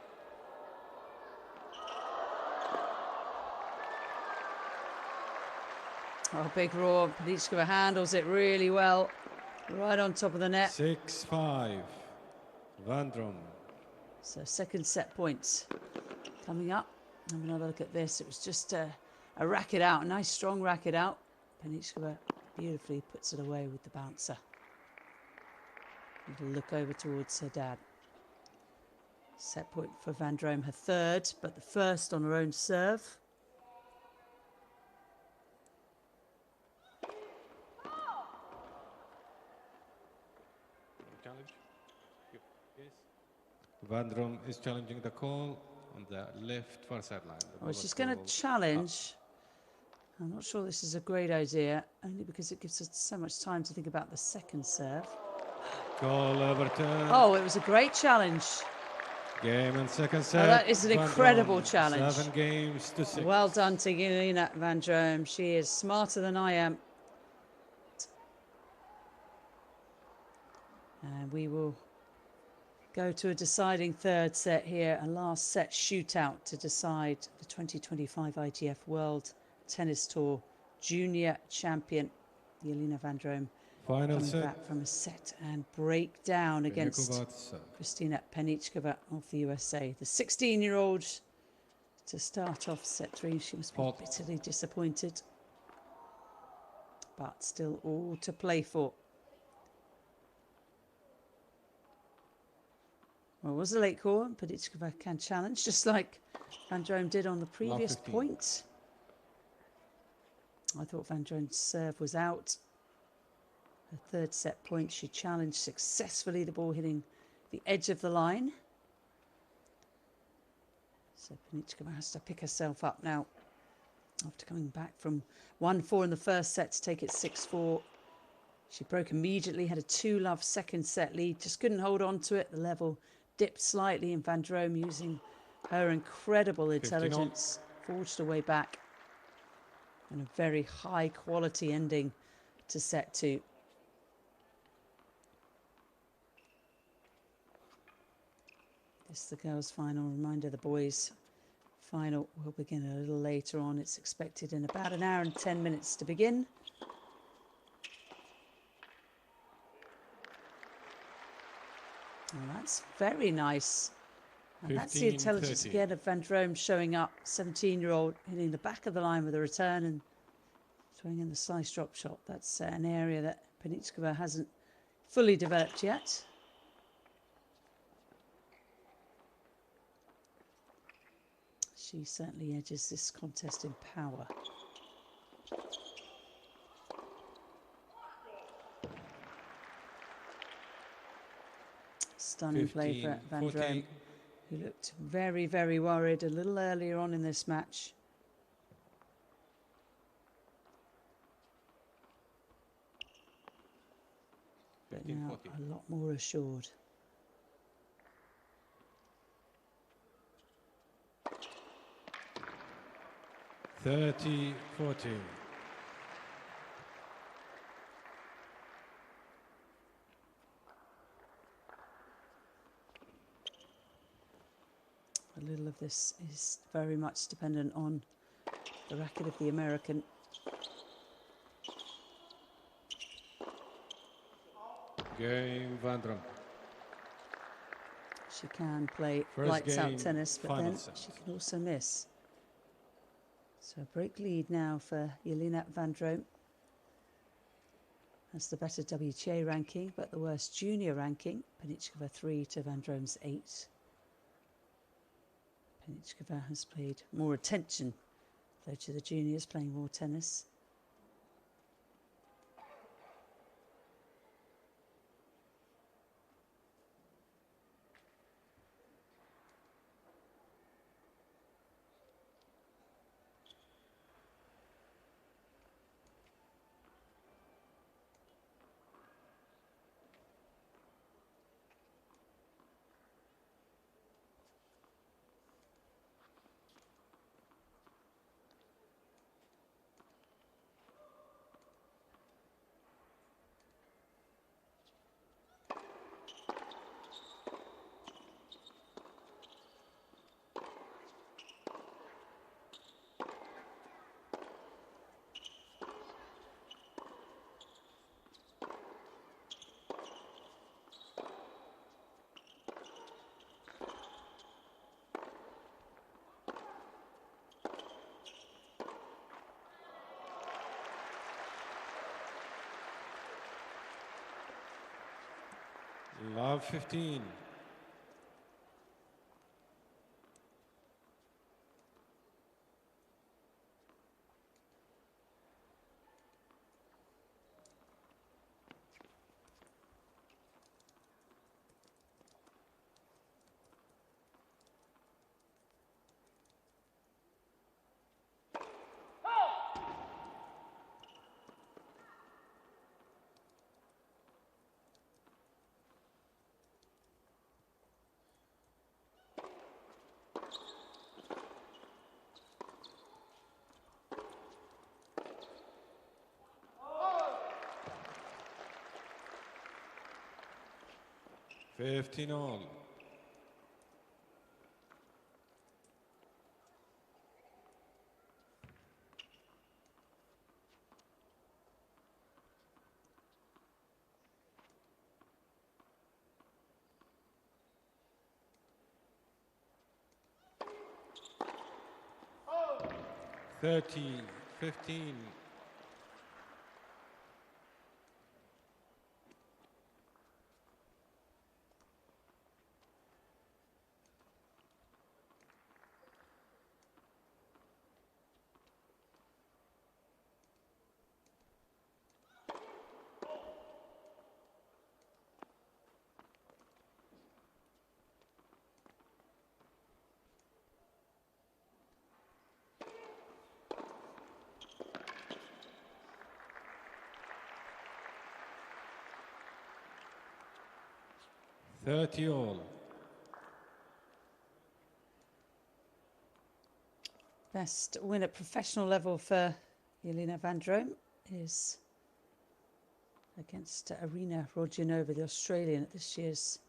Oh, big roar. Penickova handles it really well. Right on top of the net. 6-5, Vandromme. So second set points coming up. Have another look at this. It was just a racket out, a nice strong racket out. Penickova beautifully puts it away with the bouncer. Little look over towards her dad. Set point for Vandromme, her third, but the first on her own serve. Challenge? Yes. Vandromme is challenging the call on the left far sideline. Well, she's going to challenge. I'm not sure this is a great idea, only because it gives us so much time to think about the second serve. Call overturned. Oh, it was a great challenge. Game and second set. Oh, that is an incredible Vandromme, challenge. 7 games to 6. Well done to Jeline Vandromme. She is smarter than I am. And we will go to a deciding third set here, a last set shootout to decide the 2025 ITF World Tennis Tour Junior Champion, Jeline Vandromme, Final coming set. back from a set and breakdown against Penickova. Kristina Penickova of the USA. The 16-year-old to start off set 3. She must be bitterly disappointed, but still all to play for. Well, it was a late call. Penickova can challenge, just like Vandromme did on the previous point. I thought Vandromme's serve was out. Her third set point, she challenged successfully, the ball hitting the edge of the line. So Penickova has to pick herself up now after coming back from 1-4 in the first set to take it 6-4. She broke immediately, had a 2-love second set lead, just couldn't hold on to it. The level dipped slightly, and Vandromme, using her incredible intelligence, forged her way back. And a very high quality ending to set 2. This is the girls' final. Reminder, the boys' final will begin a little later on. It's expected in about an hour and 10 minutes to begin. And that's very nice. And that's the intelligence again of Vandromme showing up. 17-year-old hitting the back of the line with a return and throwing in the slice drop shot. That's an area that Penickova hasn't fully developed yet. She certainly edges this contest in power. Stunning play for Vandromme, who looked very, very worried a little earlier on in this match. But now a lot more assured. $30-14. A little of this is very much dependent on the racket of the American. Game Vandromme. She can play lights out tennis, but then she can also miss. So a break lead now for Jeline Vandromme. That's the better WTA ranking, but the worse junior ranking. Penickova 3 to Vandromme's 8. Penickova has paid more attention, though, to the juniors, playing more tennis. Love 15. 15 all. Oh. 30, 15. All. Best win at professional level for Jeline Vandromme is against Arina Rodionova, the Australian, at this year's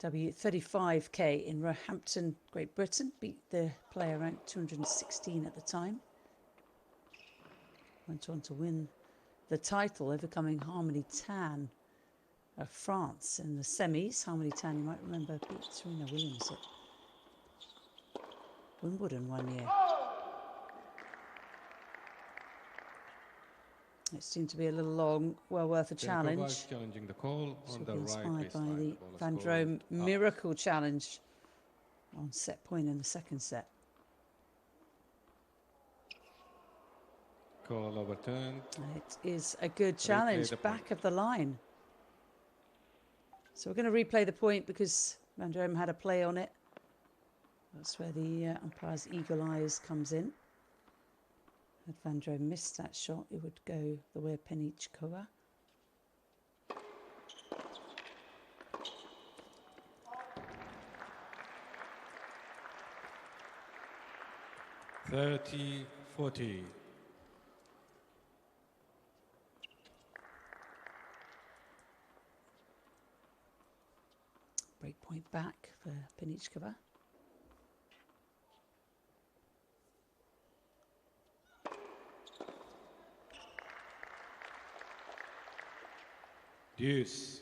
W35K in Roehampton, Great Britain. Beat the player ranked 216 at the time. Went on to win the title, overcoming Harmony Tan of France in the semis. Harmony Tan, you might remember, beat Serena Williams at Wimbledon one year. It seemed to be a little long, well worth a challenge. Challenging the call on the inspired right by baseline. the Vandromme miracle challenge on set point in the second set. Call overturned. It is a good challenge, back of the line. So we're going to replay the point because Vandromme had a play on it. That's where the umpire's eagle eyes comes in. Had Vandromme missed that shot, it would go the way of Penickova. Thirty, 40. Break point back for Penickova. Deuce.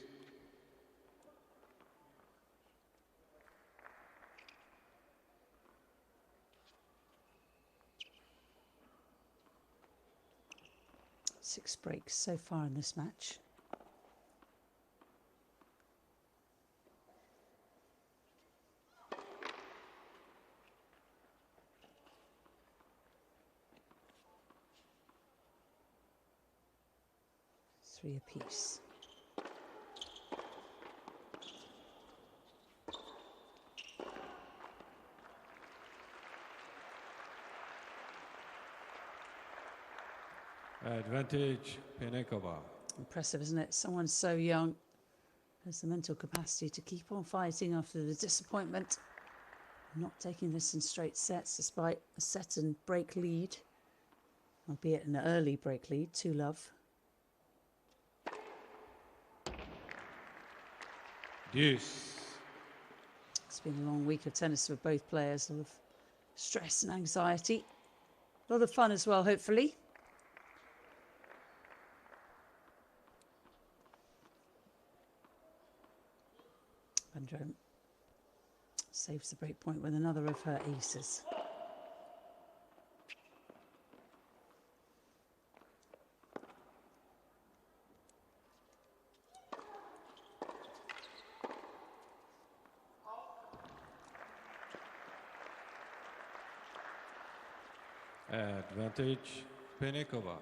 Six breaks so far in this match. Three apiece. Advantage, Penickova. Impressive, isn't it? Someone so young has the mental capacity to keep on fighting after the disappointment. Not taking this in straight sets despite a set and break lead, albeit an early break lead, 2-love. Deuce. It's been a long week of tennis for both players, a lot of stress and anxiety. A lot of fun as well, hopefully. Vandromme saves the break point with another of her aces. Advantage, Penickova.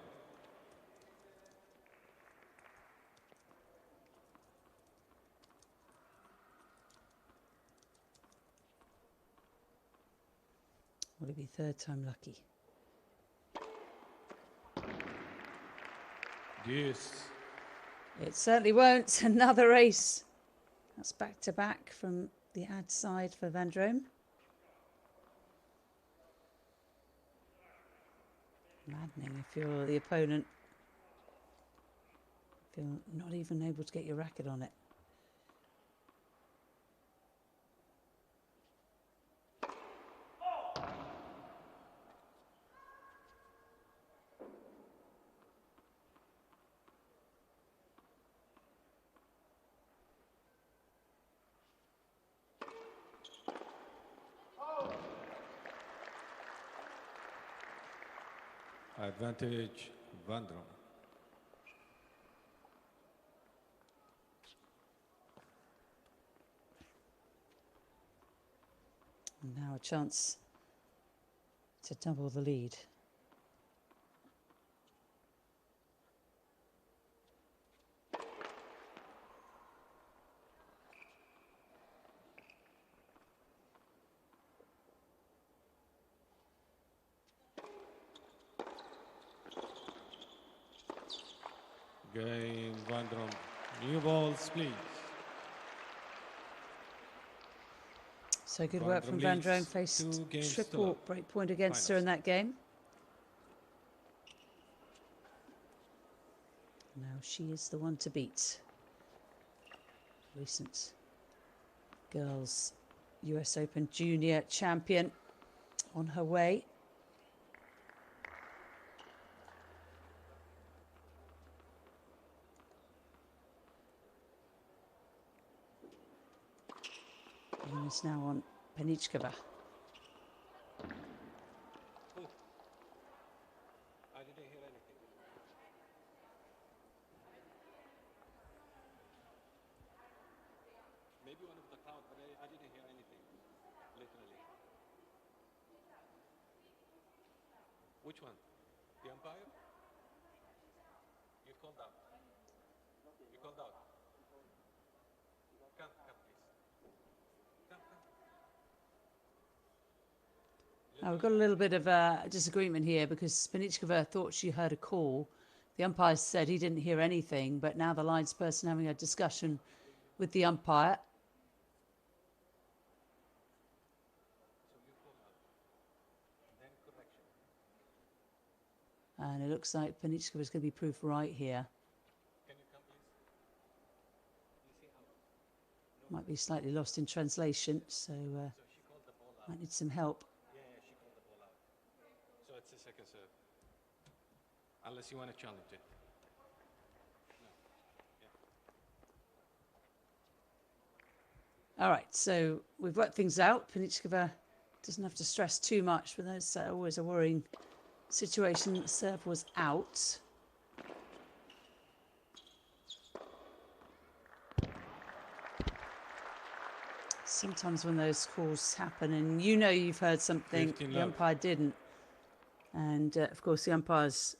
Will it be third time lucky? Deuce. It certainly won't. Another ace. That's back to back from the ad side for Vandromme. Maddening if you're the opponent. If you're not even able to get your racket on it. Advantage Vandromme. And now a chance to double the lead. Game Vandromme. New balls, please. So good work from Vandromme Vandromme, leads faced 2 games to triple love. break point against her Finals. in that game. Now she is the one to beat. Recent girls US Open Junior champion on her way. And is now on Penickova. I didn't hear anything. Maybe one of the crowd, but I didn't hear anything, literally. Which one? The umpire? You called out. You called out. Come, please. Come. Now we've got a little bit of a disagreement here because Penickova thought she heard a call. The umpire said he didn't hear anything, but now the linesperson having a discussion with the umpire. So you called out. Then correction. And it looks like Penickova is going to be proved right here. Can you come, please? You see how? Might be slightly lost in translation, so So she called the ball out. might need some help. Yeah, she called the ball out. So it's a second serve. Unless you want to challenge it. All right, so we've worked things out. Penickova doesn't have to stress too much, but that's always a worrying situation. The serve was out. Sometimes when those calls happen and you know you've heard something, 15 the love. umpire didn't. And of course the umpire's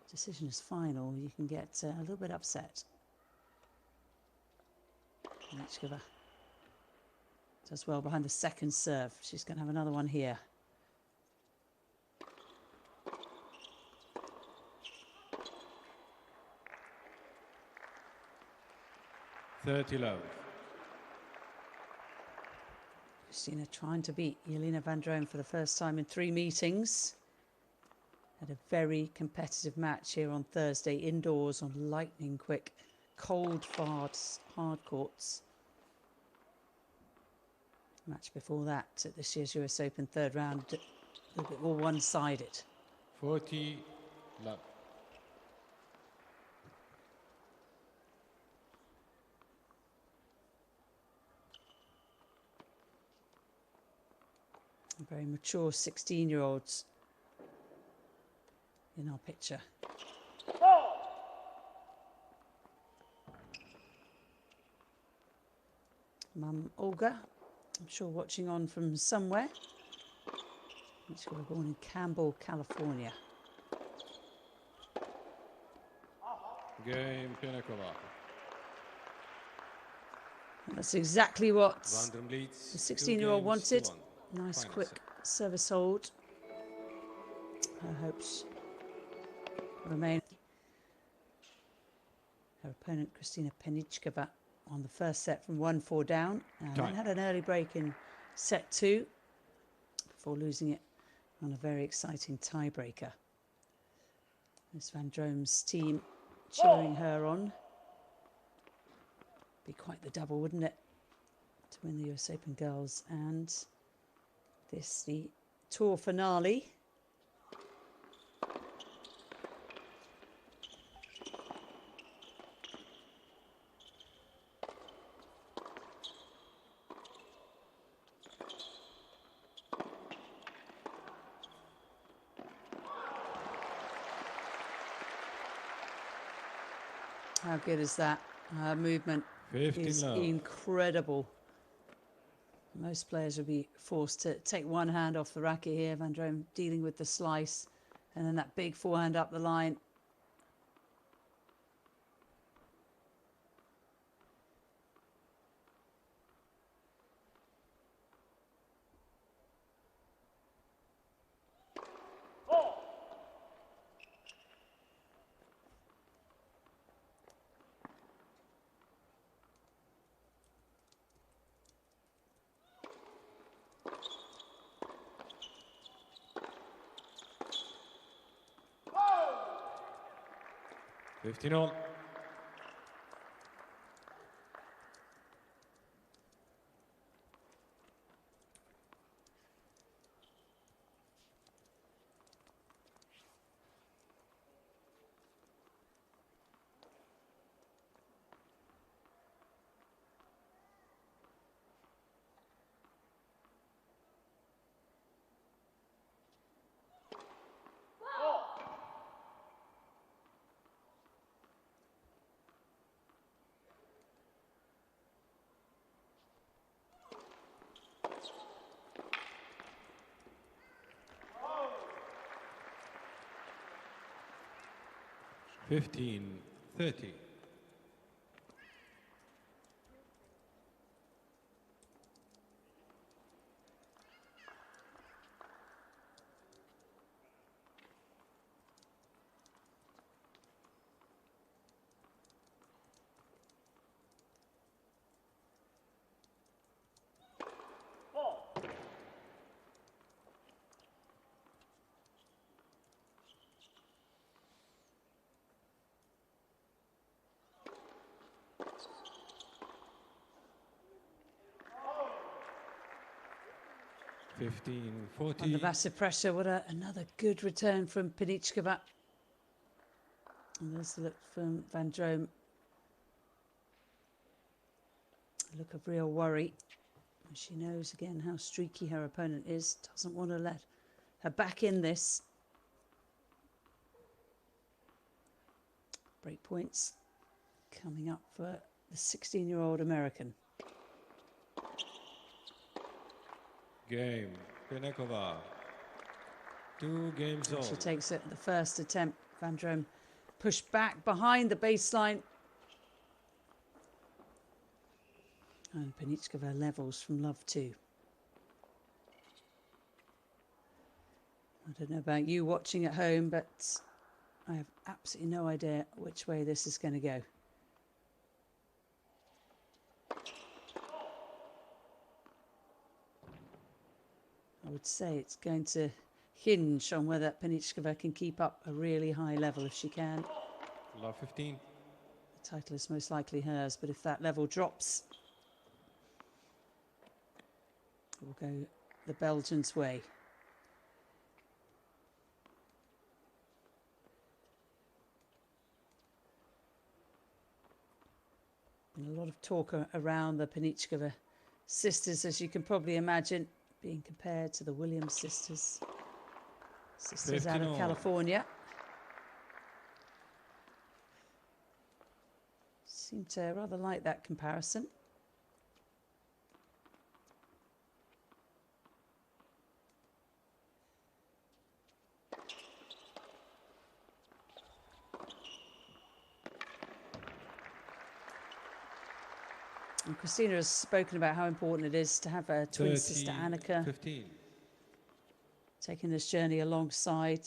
decision is final. You can get a little bit upset. Penickova does well behind the second serve. She's going to have another one here. $30 love. Kristina trying to beat Jeline Vandromme for the first time in 3 meetings. Had a very competitive match here on Thursday, indoors on lightning quick, cold, hard courts. Match before that at this year's US Open third round, a little bit more one-sided. 40 love. Very mature 16-year-olds in our picture. Mum Olga, I'm sure watching on from somewhere. She was born in Campbell, California. Game Penickova. That's exactly what Vandromme leads the 2 16-year-old games to wanted. 1. Nice Final quick set. service hold. Her hopes remain. Her opponent, Kristina Penickova, on the first set from 1-4 down. And then had an early break in set 2 before losing it on a very exciting tiebreaker. This Vandromme's team cheering her on. Be quite the double, wouldn't it? To win the US Open Girls and this, the tour finale. How good is that? Her movement 15 is love. incredible. Most players would be forced to take one hand off the racket here. Vandromme dealing with the slice, and then that big forehand up the line. Oh. 15 all. Oh. 15-30. Oh. 15-40. Under massive pressure. What another good return from Penickova. And there's the look from Vandromme. A look of real worry. She knows again how streaky her opponent is. Doesn't want to let her back in this. Break points coming up for the 16-year-old American. Game. Penickova. 2 games all. She takes it at the first attempt. Vandromme pushed back behind the baseline. And Penickova levels from love 2. I don't know about you watching at home, but I have absolutely no idea which way this is going to go. I would say it's going to hinge on whether Penickova can keep up a really high level. If she can, Love 15. the title is most likely hers, but if that level drops, it will go the Belgians' way. And a lot of talk around the Penickova sisters, as you can probably imagine, being compared to the Williams sisters. Sisters out of 15-all. California. Seem to rather like that comparison. And Kristina has spoken about how important it is to have a twin sister, Annika, 15. taking this journey alongside.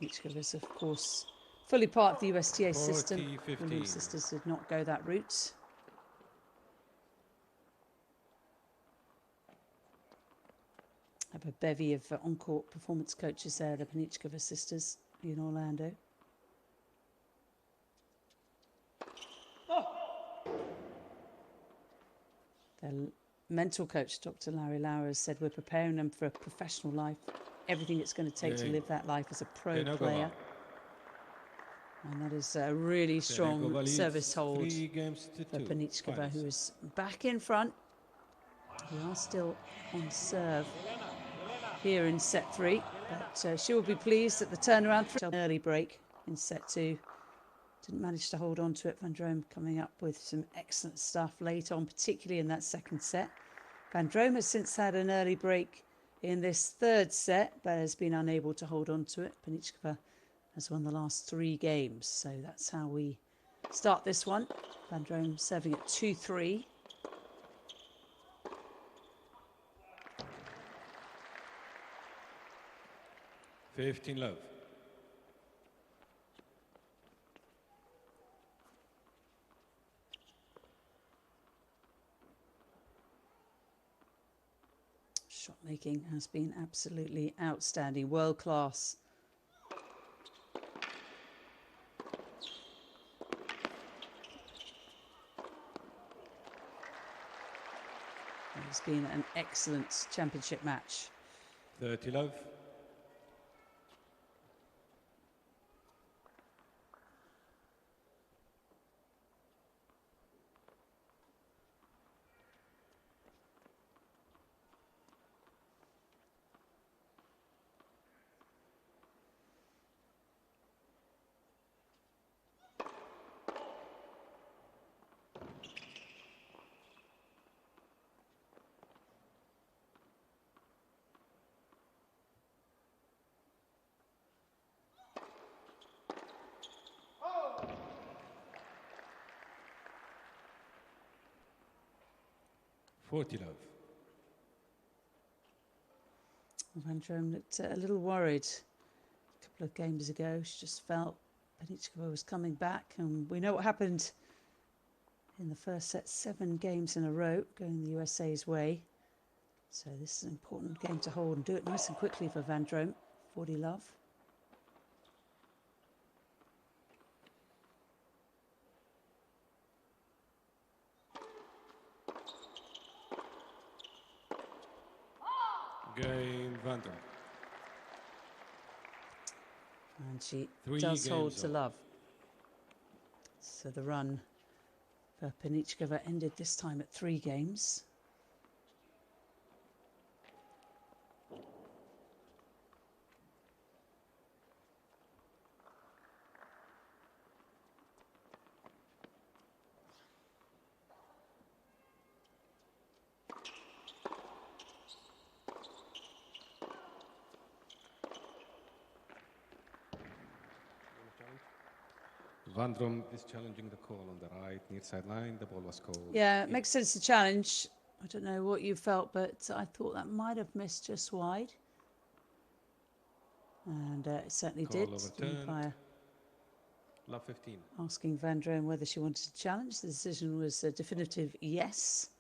Penickova is, of course, fully part of the USTA system. 40-15. Williams sisters did not go that route. Have a bevy of on-court performance coaches there, the Penickova sisters in Orlando. Their mental coach, Dr. Larry Lauer, has said we're preparing them for a professional life, everything it's going to take to live that life as a pro player. And that is a really strong service hold for Penickova, who is back in front. We are still on serve here in set 3, but she will be pleased at the turnaround. An early break in set 2. Didn't manage to hold on to it. Vandromme coming up with some excellent stuff late on, particularly in that second set. Vandromme has since had an early break in this third set, but has been unable to hold on to it. Penickova has won the last 3 games, so that's how we start this one. Vandromme serving at 2-3. Love. Shot making has been absolutely outstanding, world class. It's been an excellent championship match. 30 love. Love. Vandromme looked a little worried a couple of games ago. She just felt Penickova was coming back, and we know what happened in the first set, 7 games in a row, going the USA's way. So this is an important game to hold and do it nice and quickly for Vandromme. 40 love. Game Vandromme. And she 3 does hold games to all. love. So the run for Penickova ended this time at 3 games. Vandromme is challenging the call on the right near sideline. The ball was called. Yeah, it makes sense to challenge. I don't know what you felt, but I thought that might have missed just wide. And it certainly Call did. overturned. Umpire Love 15. asking Vandromme whether she wanted to challenge. The decision was a definitive yes.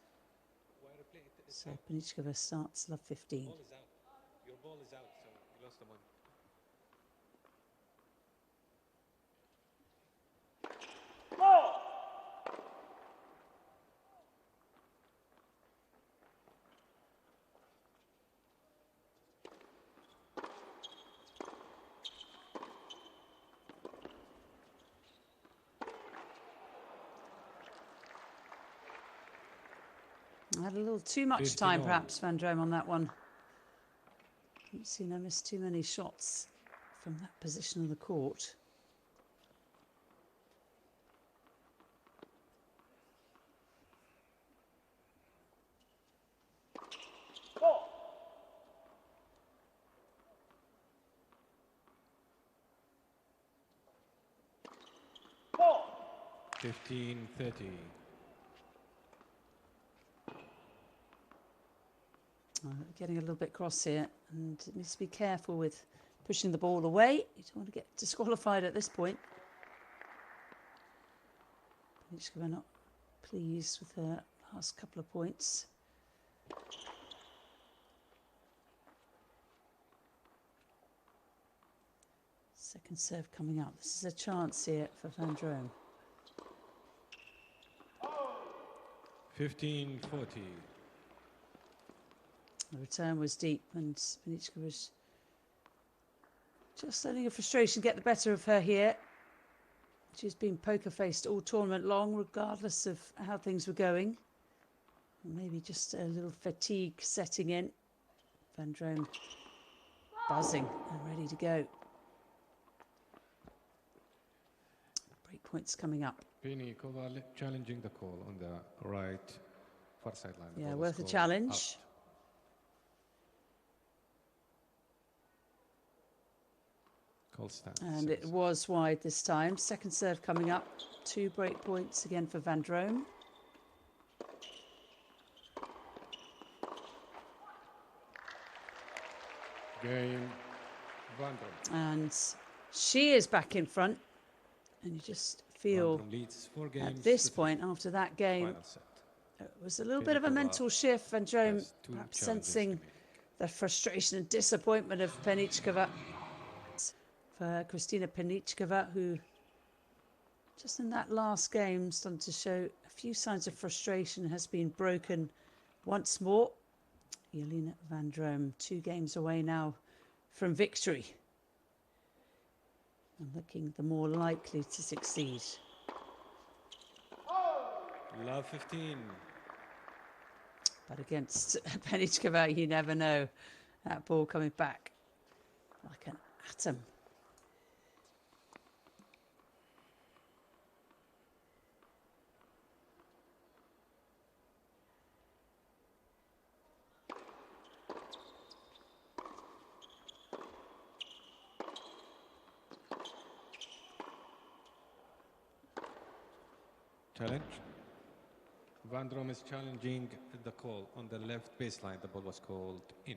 So Penickova starts love 15. Ball is out. Your ball is out, so you lost the one. Four. 'em. I had a little too much 50 time, all. perhaps, Vandromme on that one. Haven't seen her miss too many shots from that position of the court. Four. 15-30. Getting a little bit cross here, and needs to be careful with pushing the ball away. You don't want to get disqualified at this point. Penickova not pleased with her last couple of points. Second serve coming up. This is a chance here for Vandromme. 15-40. The return was deep, and Penickova was just letting her frustration get the better of her here. She's been poker-faced all tournament long, regardless of how things were going. Maybe just a little fatigue setting in. Vandromme buzzing and ready to go. Break points coming up. Penickova challenging the call on the right far sideline. The Yeah, ball was worth a called challenge. out. Call stands. And it was wide this time. Second serve coming up. 2 break points again for Vandromme. Game Vandromme. And she is back in front. And you just feel Vandromme leads 4 games at this to 3. point, after that game, Final set. it was a little bit of a Penickova mental shift. Vandromme has 2 perhaps challenges sensing remaining. the frustration and disappointment of Penickova. For Kristina Penickova, who just in that last game started to show a few signs of frustration, has been broken once more. Jeline Vandromme, 2 games away now from victory, and looking the more likely to succeed. Love 15. But against Penickova, you never know. That ball coming back like an atom. Challenge. Vandromme is challenging the call on the left baseline. The ball was called in.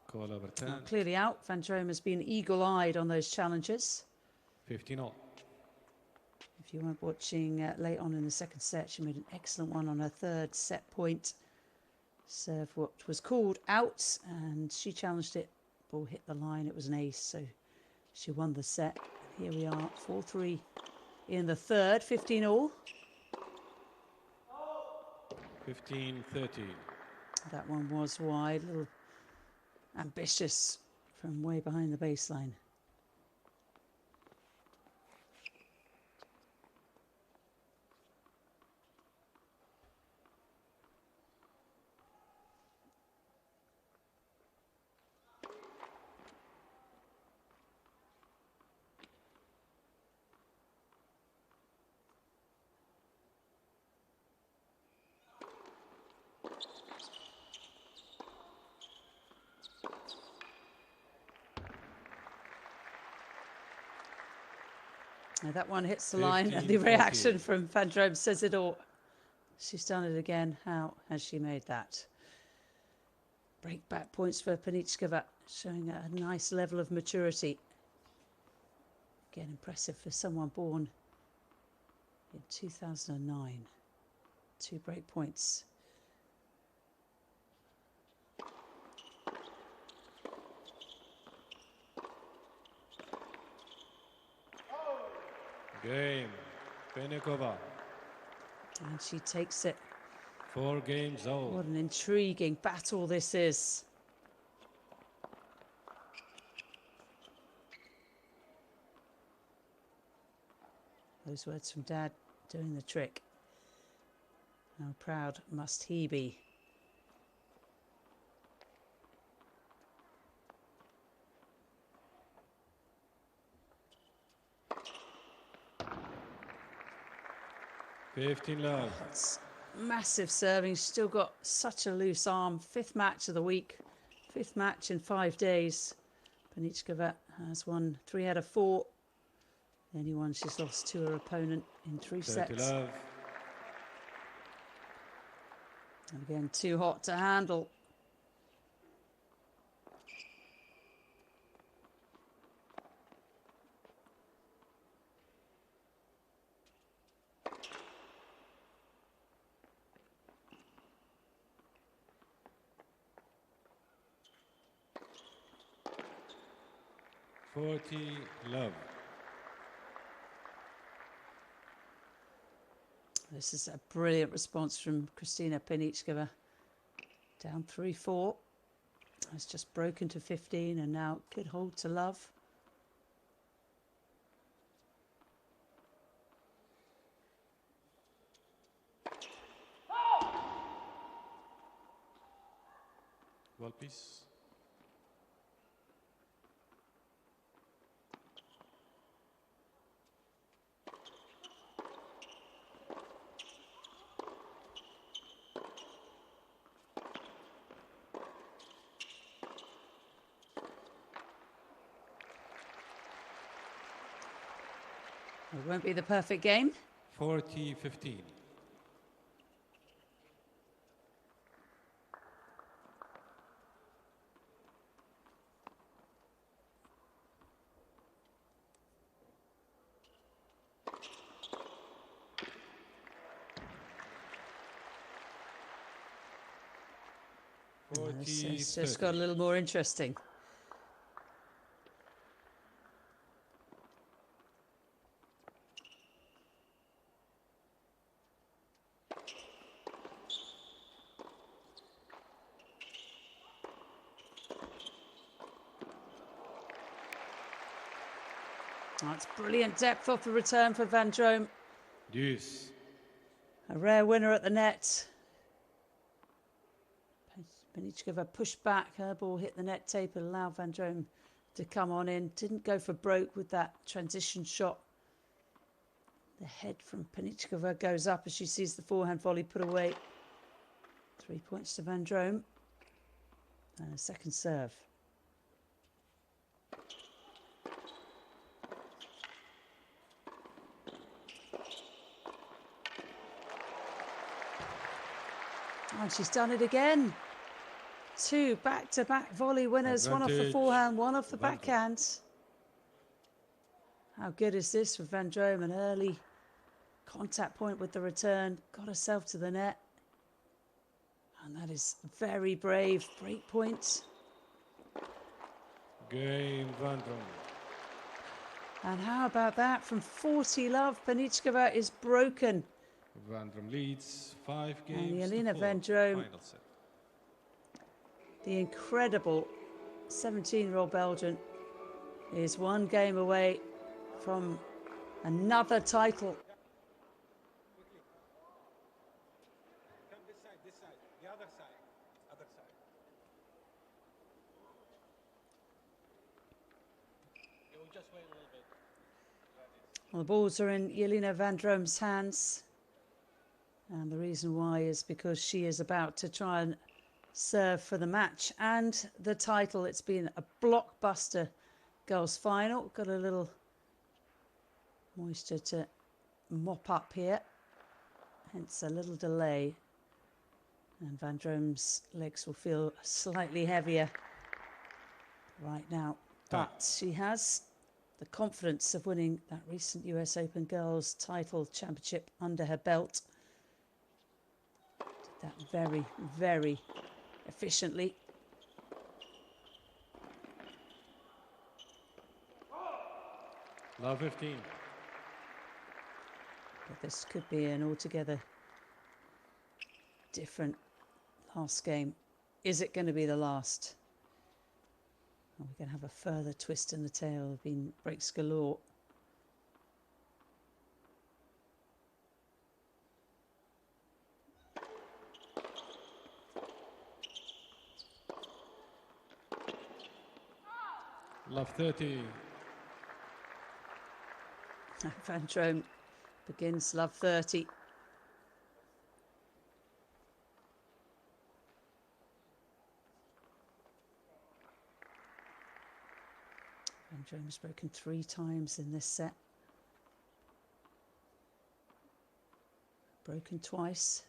Call over 10. Well, clearly out. Vandromme has been eagle-eyed on those challenges. 15 all. If you weren't watching late on in the second set, she made an excellent one on her third set point. Serve what was called out, and she challenged it. Ball hit the line. It was an ace, so she won the set. Here we are, 4-3 in the third, 15 all. 15-13. That one was wide, a little ambitious from way behind the baseline. Now that one hits the line, and the 15-14. reaction from Vandromme says it all. She's done it again. How has she made that? Break back points for Penickova, showing a nice level of maturity. Again, impressive for someone born in 2009. 2 break points. Game. Penickova. And she takes it. 4 games all. What an intriguing battle this is. Those words from Dad doing the trick. How proud must he be? Love. That's massive serving. She's still got such a loose arm. 5th match of the week. 5th match in 5 days. Penickova has won 3 out of 4. The only one she's lost to her opponent in 3 sets. Love. And again, too hot to handle. Love. This is a brilliant response from Kristina Penickova. Down 3-4. Has just broken to 15 and now could hold to love. Ball, please. It won't be the perfect game. 40-15. It's just got a little more interesting. That's brilliant depth off the return for Vandromme. Deuce. A rare winner at the net. Penickova pushed back, her ball hit the net tape and allowed Vandromme to come on in. Didn't go for broke with that transition shot. The head from Penickova goes up as she sees the forehand volley put away. 3 points to Vandromme. And a second serve. And she's done it again. 2 back-to-back volley winners, one off the forehand, one off the backhand. How good is this for Vandromme? An early contact point with the return, got herself to the net. And that is very brave. Break point. Game, Vandromme. And how about that from 40 love? Penickova is broken. Vandromme leads 5 games. And to Jeline 4. Vandromme, Final set. the incredible 17-year-old Belgian, is 1 game away from another title. Come this side, the other side, other side. You will just wait a little bit. Well, the balls are in Jeline Vandromme's hands. And the reason why is because she is about to try and serve for the match and the title. It's been a blockbuster girls' final. Got a little moisture to mop up here, hence a little delay. And Vandromme's legs will feel slightly heavier right now. But she has the confidence of winning that recent US Open Girls title championship under her belt. Did that very, very efficiently. Love 15. But this could be an altogether different last game. Is it going to be the last? Are we going to have a further twist in the tail? There have been breaks galore. Love 30. Vandromme begins love 30. Vandromme's broken 3 times in this set. Broken twice.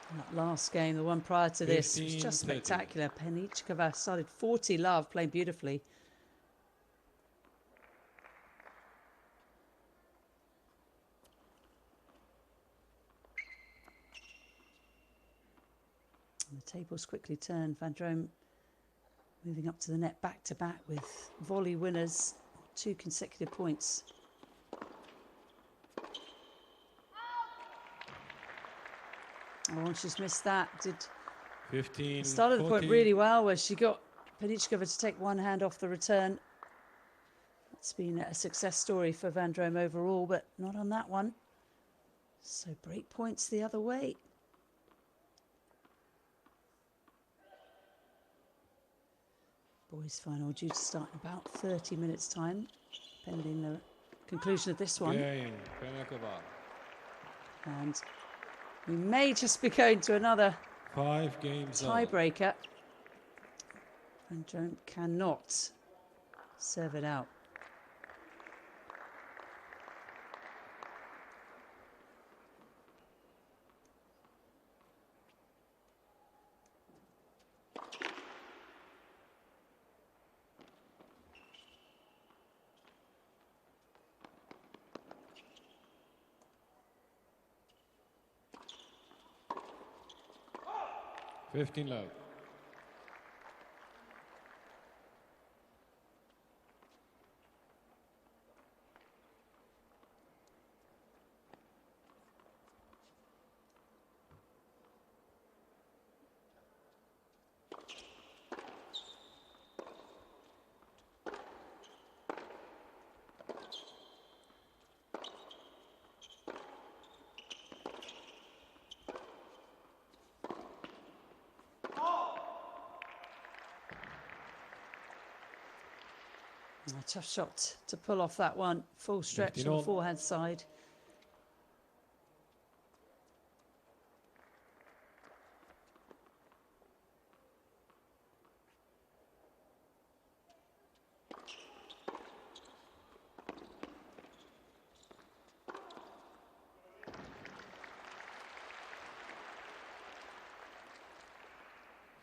And that last game, the one prior to this, was just 15-30. spectacular. Penickova started 40 love, playing beautifully. And the tables quickly turned. Vandromme moving up to the net back to back with volley winners, 2 consecutive points. Oh, she's missed that. 15. Started the 40. point really well where she got Penickova to take one hand off the return. It's been a success story for Vandromme overall, but not on that one. So break points the other way. Boys' final due to start in about 30 minutes' time, pending the conclusion of this one. Game, Penickova. And we may just be going to another 5 games all. tiebreaker. Vandromme cannot serve it out. Oh. 15 love. A tough shot to pull off that one. Full stretch 15 on the all. forehand side.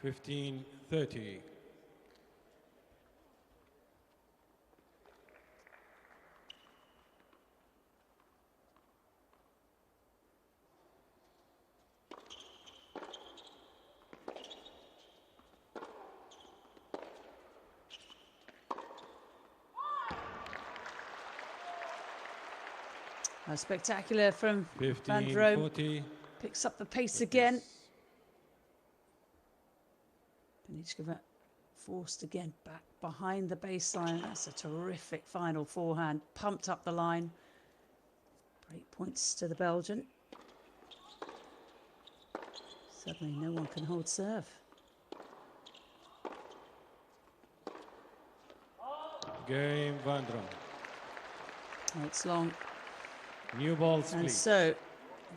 Fifteen 30. Spectacular from 15 Vandromme. 40. Picks up the pace again. Penickova forced again back behind the baseline. That's a terrific final forehand. Pumped up the line. Break points to the Belgian. Suddenly no one can hold serve. Game, Vandromme. Oh, it's long. New ball split. And so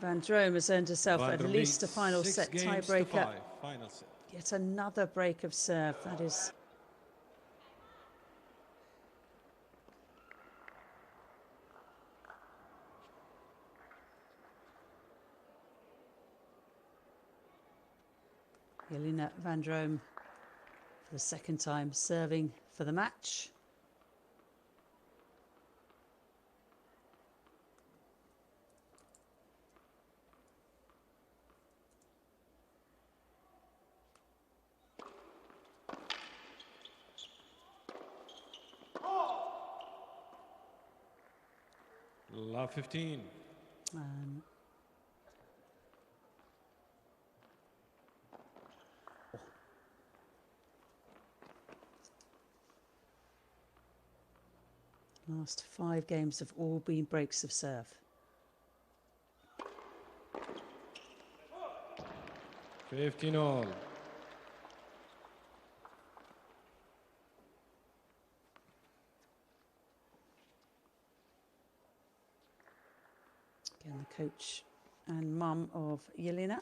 Vandromme has earned herself at Vandromme least a leads final 6 set games to tiebreaker. 5. Final set. Yet another break of serve. That is Jeline Vandromme for the second time serving for the match. Love 15. Last 5 games have all been breaks of serve. 15 all. Again, the coach and mum of Jeline.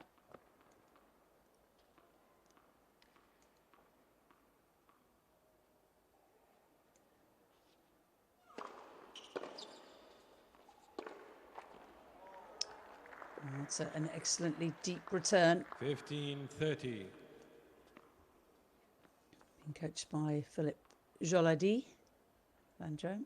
That's an excellently deep return. 15 30. Being coached by Philippe Jolady, Vandromme.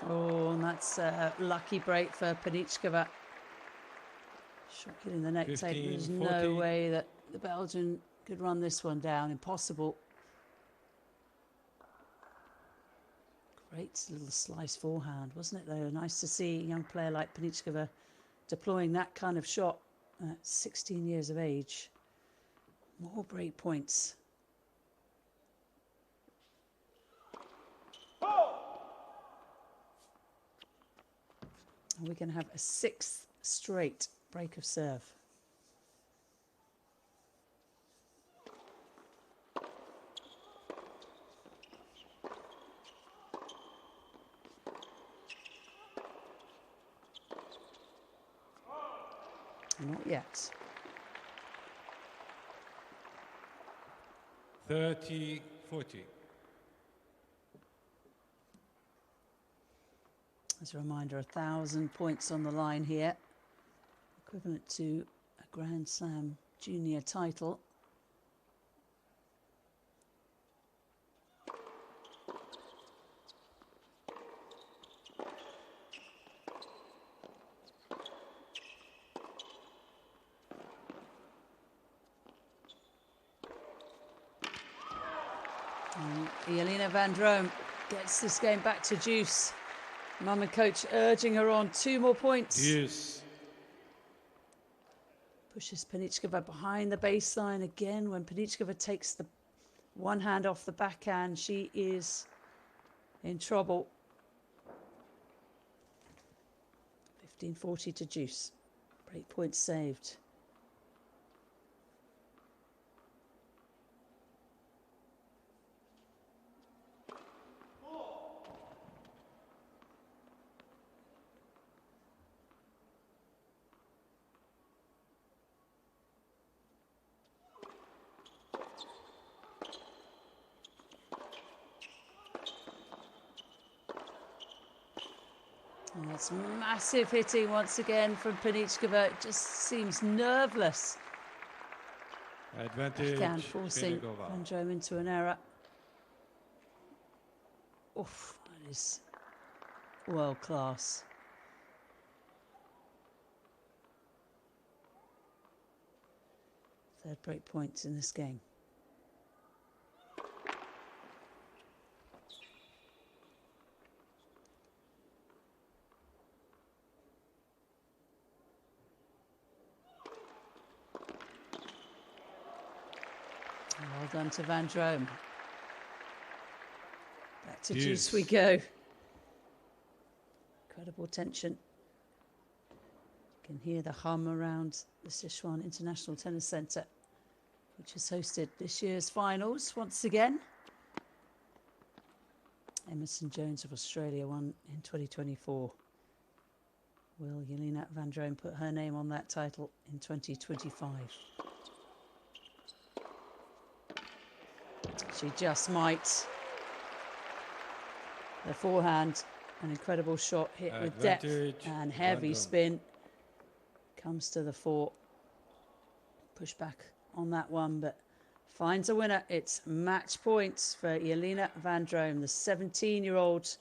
Oh, and that's a lucky break for Penickova. Shot hitting the net tape. 15, There's 40. no way that the Belgian could run this one down. Impossible. Great little slice forehand, wasn't it, though? Nice to see a young player like Penickova deploying that kind of shot at 16 years of age. More break points. And we're going to have a 6th straight break of serve. Not yet. 30-40. As a reminder, 1,000 points on the line here, equivalent to a Grand Slam junior title. And Jeline Vandromme gets this game back to deuce. Mum and coach urging her on. 2 more points. Deuce. Pushes Penickova behind the baseline again. When Penickova takes the one hand off the backhand, she is in trouble. 15-40 to deuce. Break point saved. And that's massive hitting once again from Penickova. It just seems nerveless. Advantage. Backhand forcing Penickova. Vandromme into an error. Oof, that is world class. Third break points in this game. Well done to Vandromme. Back to deuce we go. Incredible tension. You can hear the hum around the Sichuan International Tennis Centre, which has hosted this year's finals once again. Emerson Jones of Australia won in 2024. Will Jeline Vandromme put her name on that title in 2025? She just might. The forehand, an incredible shot hit with depth and heavy Vandromme. spin. Comes to the fore. Push back on that one, but finds a winner. It's match points for Jeline Vandromme, the 17-year-old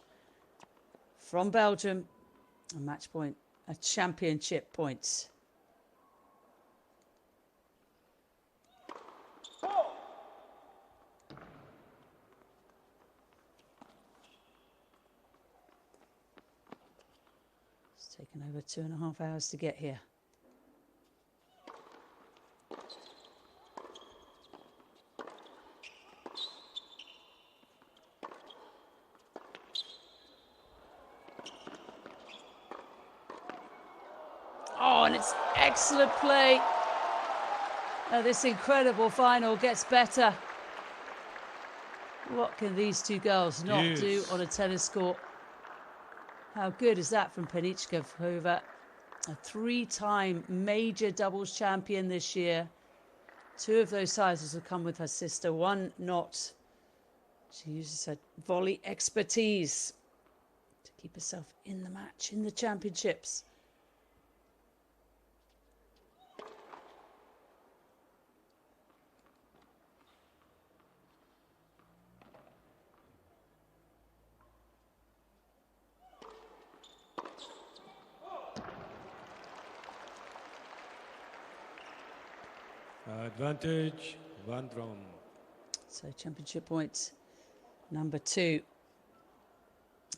from Belgium. A match point, a championship point. It's taken over 2.5 hours to get here. Oh, and it's excellent play. This incredible final gets better. What can these two girls not do on a tennis court? How good is that from Penickova, a 3-time major doubles champion this year. 2 of those titles have come with her sister, 1 not. She uses her volley expertise to keep herself in the match, in the championships. Advantage, Vandromme. So championship points number 2.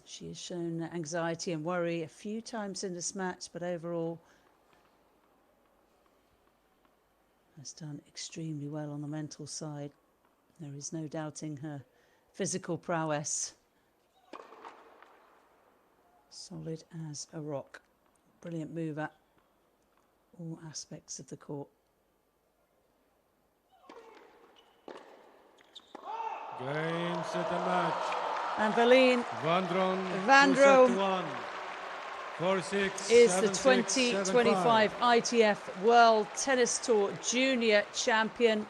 She has shown anxiety and worry a few times in this match, but overall has done extremely well on the mental side. There is no doubting her physical prowess. Solid as a rock. Brilliant mover. All aspects of the court. Game, set and match. And Jeline Vandromme, 4-6, is the 7-6, 2025 ITF World Tennis Tour Junior Champion.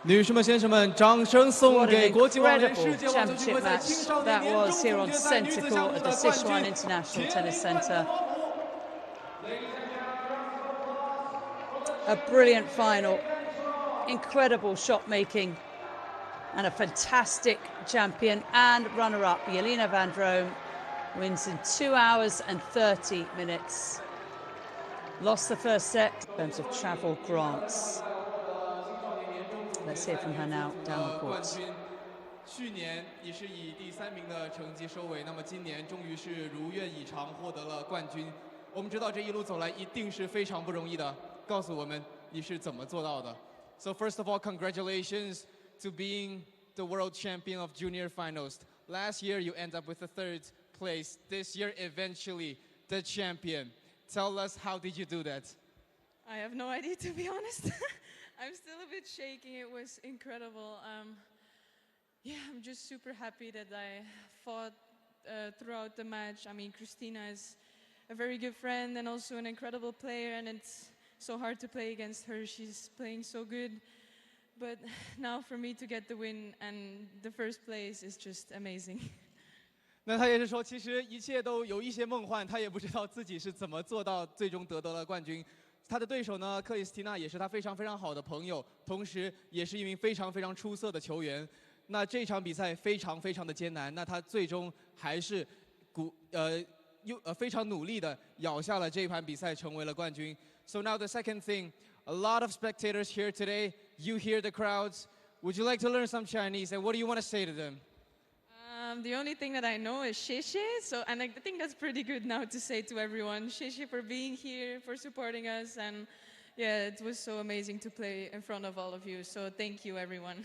女士们、先生们，掌声送 What 给 an 国际网联 incredible 世界网球巡 championship 回赛青 match 少年 that 年 was 终 here 总 on 决赛女子 Centre 项 Court 目 at the 的冠 Sichuan 军 International Tennis Centre. A brilliant final, incredible shot making, and a fantastic champion and runner-up. Jeline Vandromme wins in 2 hours and 30 minutes. Lost the first set in terms of travel grants. Let's hear from her now down the 冠 court. 军，去年也是以第3名的成绩收尾，那么今年终于是如愿以偿获得了冠军。我们知道这一路走来一定是非常不容易的，告诉我们你是怎么做到的。So first of all, congratulations to being the world champion of junior finals. Last year you end up with the 3rd place. This year eventually the champion. Tell us, how did you do that? I have no idea, to be honest. I'm still a bit shaking. It was incredible. Yeah, I'm just super happy that I fought throughout the match. I mean, Kristina is a very good friend and also an incredible player, and it's so hard to play against her. She's playing so good. But now for me to get the win and the 1st place is just amazing. 那他也是说，其实一切都有一些梦幻，他也不知道自己是怎么做到最终得了冠军。他的对手呢，克里斯蒂娜也是他非常非常好的朋友，同时也是一名非常非常出色的球员。那这场比赛非常非常的艰难，那他最终还是非常努力的咬下了这盘比赛，成为了冠军。So now the second thing, a lot of spectators here today. You hear the crowds. Would you like to learn some Chinese? And what do you want to say to them? The only thing that I know is 谢谢, and I think that's pretty good now to say to everyone. 谢谢 for being here, for supporting us, and yeah, it was so amazing to play in front of all of you. So thank you, everyone.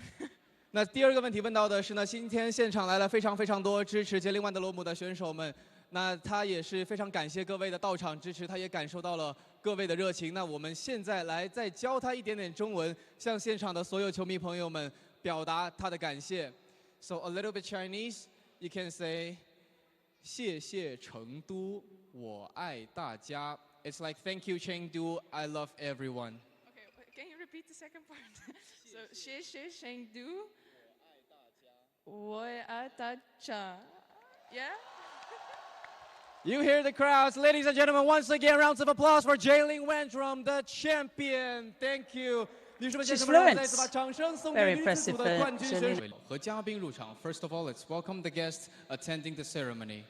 那第2个问题问到的是呢，今天现场来了非常非常多支持杰林万德罗姆的选手们，那他也是非常感谢各位的到场支持，他也感受到了各位的热情。那我们现在来再教他一点点中文，向现场的所有球迷朋友们表达他的感谢。So a little bit Chinese, you can say, 谢谢成都，我爱大家。It's like thank you Chengdu, I love everyone. Okay, can you repeat the second part? So 谢谢成都，我爱大家。Yeah. You hear the crowds, ladies and gentlemen. Once again, rounds of applause for Jeline Vandromme, the champion. Thank you. 女士们、先生们，让我们再次把掌声送给女子组的冠军选手和嘉宾入场。First of all, let's welcome the guests attending the ceremony.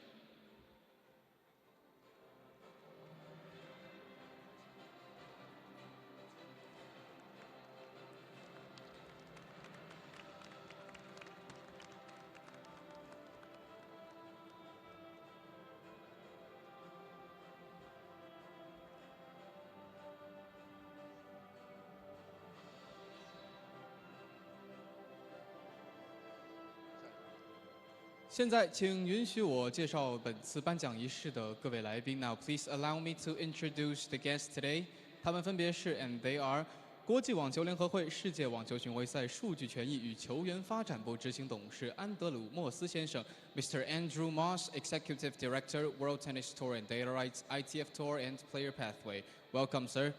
现在，请允许我介绍本次颁奖仪式的各位来宾。Now, please allow me to introduce the guests today. 他们分别是 and they are 国际网球联合会世界网球巡回赛数据权益与球员发展部执行董事安德鲁·莫斯先生 ，Mr. Andrew Moss, Executive Director, World Tennis Tour and Data Rights, ITF Tour and Player Pathway. Welcome, sir.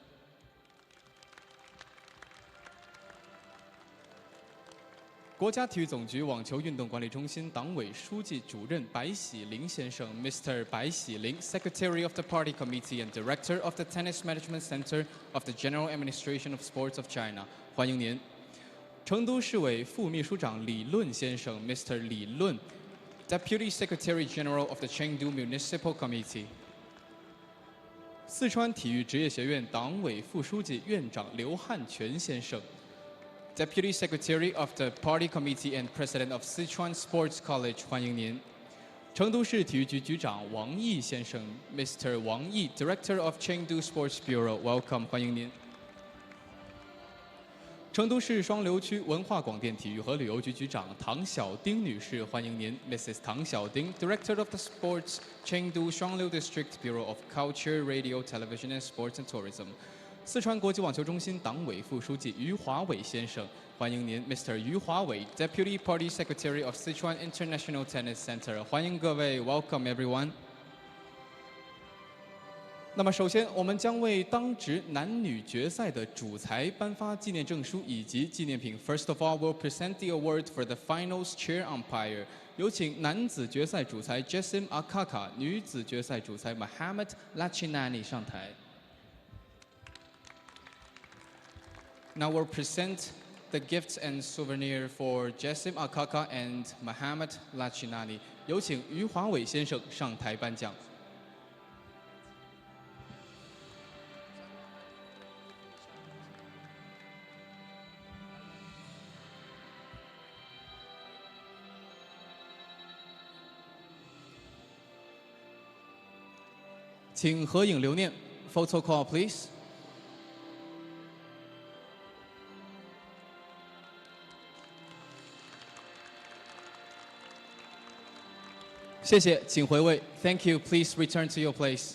国家体育总局网球运动管理中心党委书记主任白喜林先生 ，Mr. 白喜林 ，Secretary of the Party Committee and Director of the Tennis Management Center of the General Administration of Sports of China， 欢迎您。成都市委副秘书长李论先生 ，Mr. 李论 ，Deputy Secretary General of the Chengdu Municipal Committee。四川体育职业学院党委副书记、院长刘汉全先生。Deputy Secretary of the Party Committee and President of Sichuan Sports College， 欢迎您。成都市体育局局长王毅先生 ，Mr. 王毅 ，Director of Chengdu Sports Bureau，Welcome， 欢迎您。成都市双流区文化广电体育和旅游局局长唐小丁女士，欢迎您 ，Mrs. 唐小丁 ，Director of the Sports Chengdu 双流 District Bureau of Culture, Radio, Television and Sports and Tourism。四川国际网球中心党委副书记于华伟先生，欢迎您 ，Mr. 于华伟 ，Deputy Party Secretary of Sichuan International Tennis Center， 欢迎各位 ，Welcome everyone。那么，首先我们将为当值男女决赛的主裁颁发纪念证书以及纪念品。First of all, we'll present the award for the finals chair umpire。有请男子决赛主裁 Jesim Akaka， 女子决赛主裁 Mohamed Lachinani 上台。Now we'll present the gifts and souvenir for Jesim Akaka and Mohamed Lachinani。有请于华伟先生上台颁奖。请合影留念 ，photo call please。谢谢，请回位。Thank you. Please return to your place.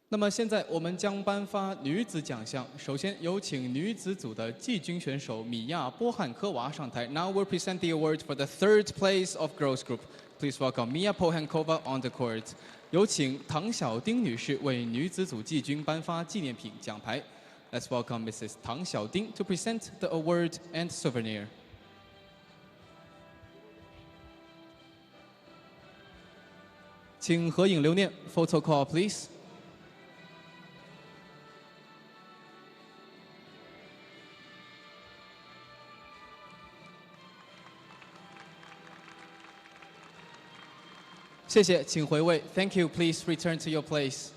那么现在我们将颁发女子奖项。首先有请女子组的季军选手米娅·波汉科娃上台。Now we'll present the award for the third place of girls group. Please welcome Mia Pohankova on the court. 有请唐小丁女士为女子组季军颁发纪念品奖牌。Let's welcome Mrs. 唐小丁 to present the award and souvenir. 请合影留念 ，photo call please。谢谢，请回位。Thank you. Please return to your place.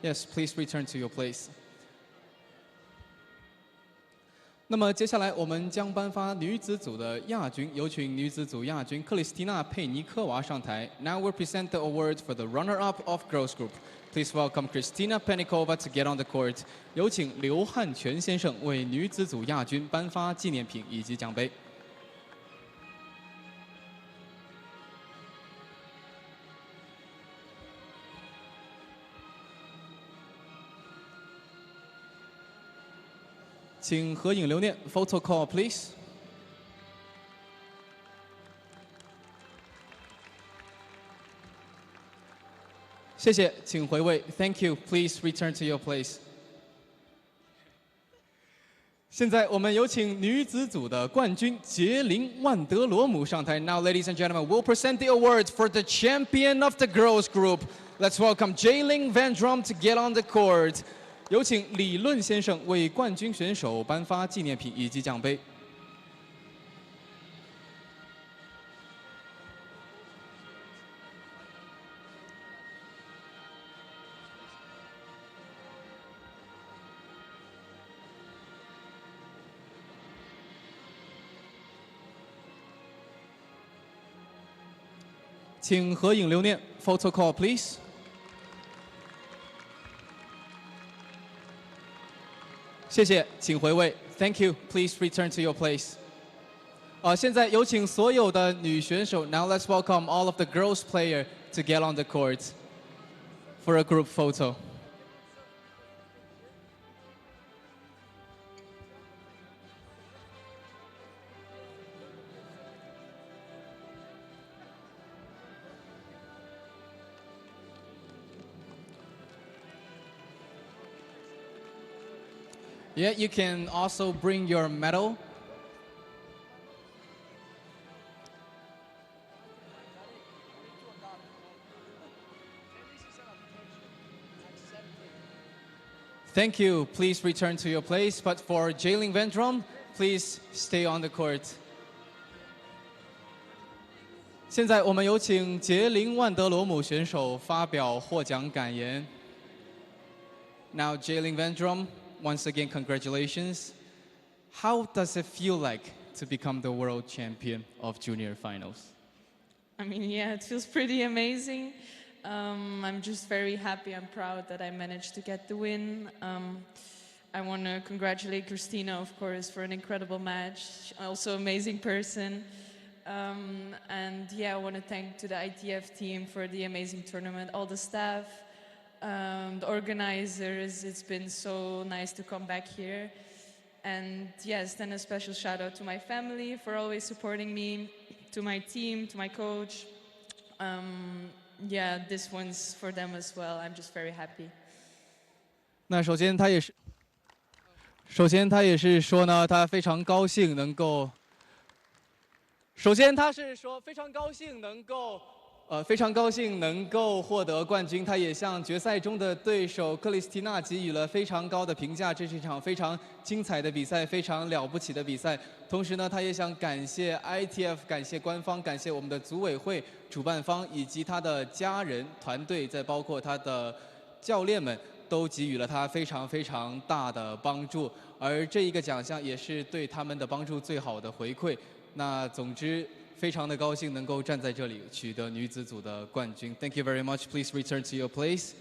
Yes, please return to your place. 那么接下来我们将颁发女子组的亚军，有请女子组亚军克里斯蒂娜·佩尼科娃上台。Now we'll present the award for the runner-up of girls group. Please welcome Kristina Penickova to get on the court. 有请刘汉全先生为女子组亚军颁发纪念品以及奖杯。请合影留念 ，photo call please。谢谢，请回位。Thank you. Please return to your place. 现在我们有请女子组的冠军杰林·万德罗姆上台。Now, ladies and gentlemen, we'll present the award for the champion of the girls group. Let's welcome Jeline Vandromme to get on the court. 有请李论先生为冠军选手颁发纪念品以及奖杯。请合影留念 ，photo call please。谢谢，请回位。Thank you. Please return to your place. 现在有请所有的女选手。Now let's welcome all of the girls player to get on the court for a group photo. Yeah, you can also bring your medal. Thank you. Please return to your place. But for Jeline Vandromme, please stay on the court. 现在我们有请杰林万德罗姆选手发表获奖感言。Now, Jeline Vandromme, once again, congratulations. How does it feel like to become the world champion of junior finals? I mean, yeah, it feels pretty amazing. I'm just very happy and proud that I managed to get the win. I want to congratulate Kristina, of course, for an incredible match. Also, amazing person. And yeah, I want to thank to the ITF team for the amazing tournament, all the staff, the organizers. It's been so nice to come back here. And yes, then a special shout out to my family for always supporting me, to my team, to my coach. Yeah, this one's for them as well. I'm just very happy. 那首先他也是说呢，他非常高兴能够。首先他是说非常高兴能够获得冠军。他也向决赛中的对手克里斯蒂娜给予了非常高的评价。这是一场非常精彩的比赛，非常了不起的比赛。同时呢，他也想感谢 ITF， 感谢官方，感谢我们的组委会、主办方以及他的家人、团队，再包括他的教练们，都给予了他非常非常大的帮助。而这一个奖项也是对他们的帮助最好的回馈。那总之。非常的高兴能够站在这里取得女子组的冠军。Thank you very much. Please return to your place.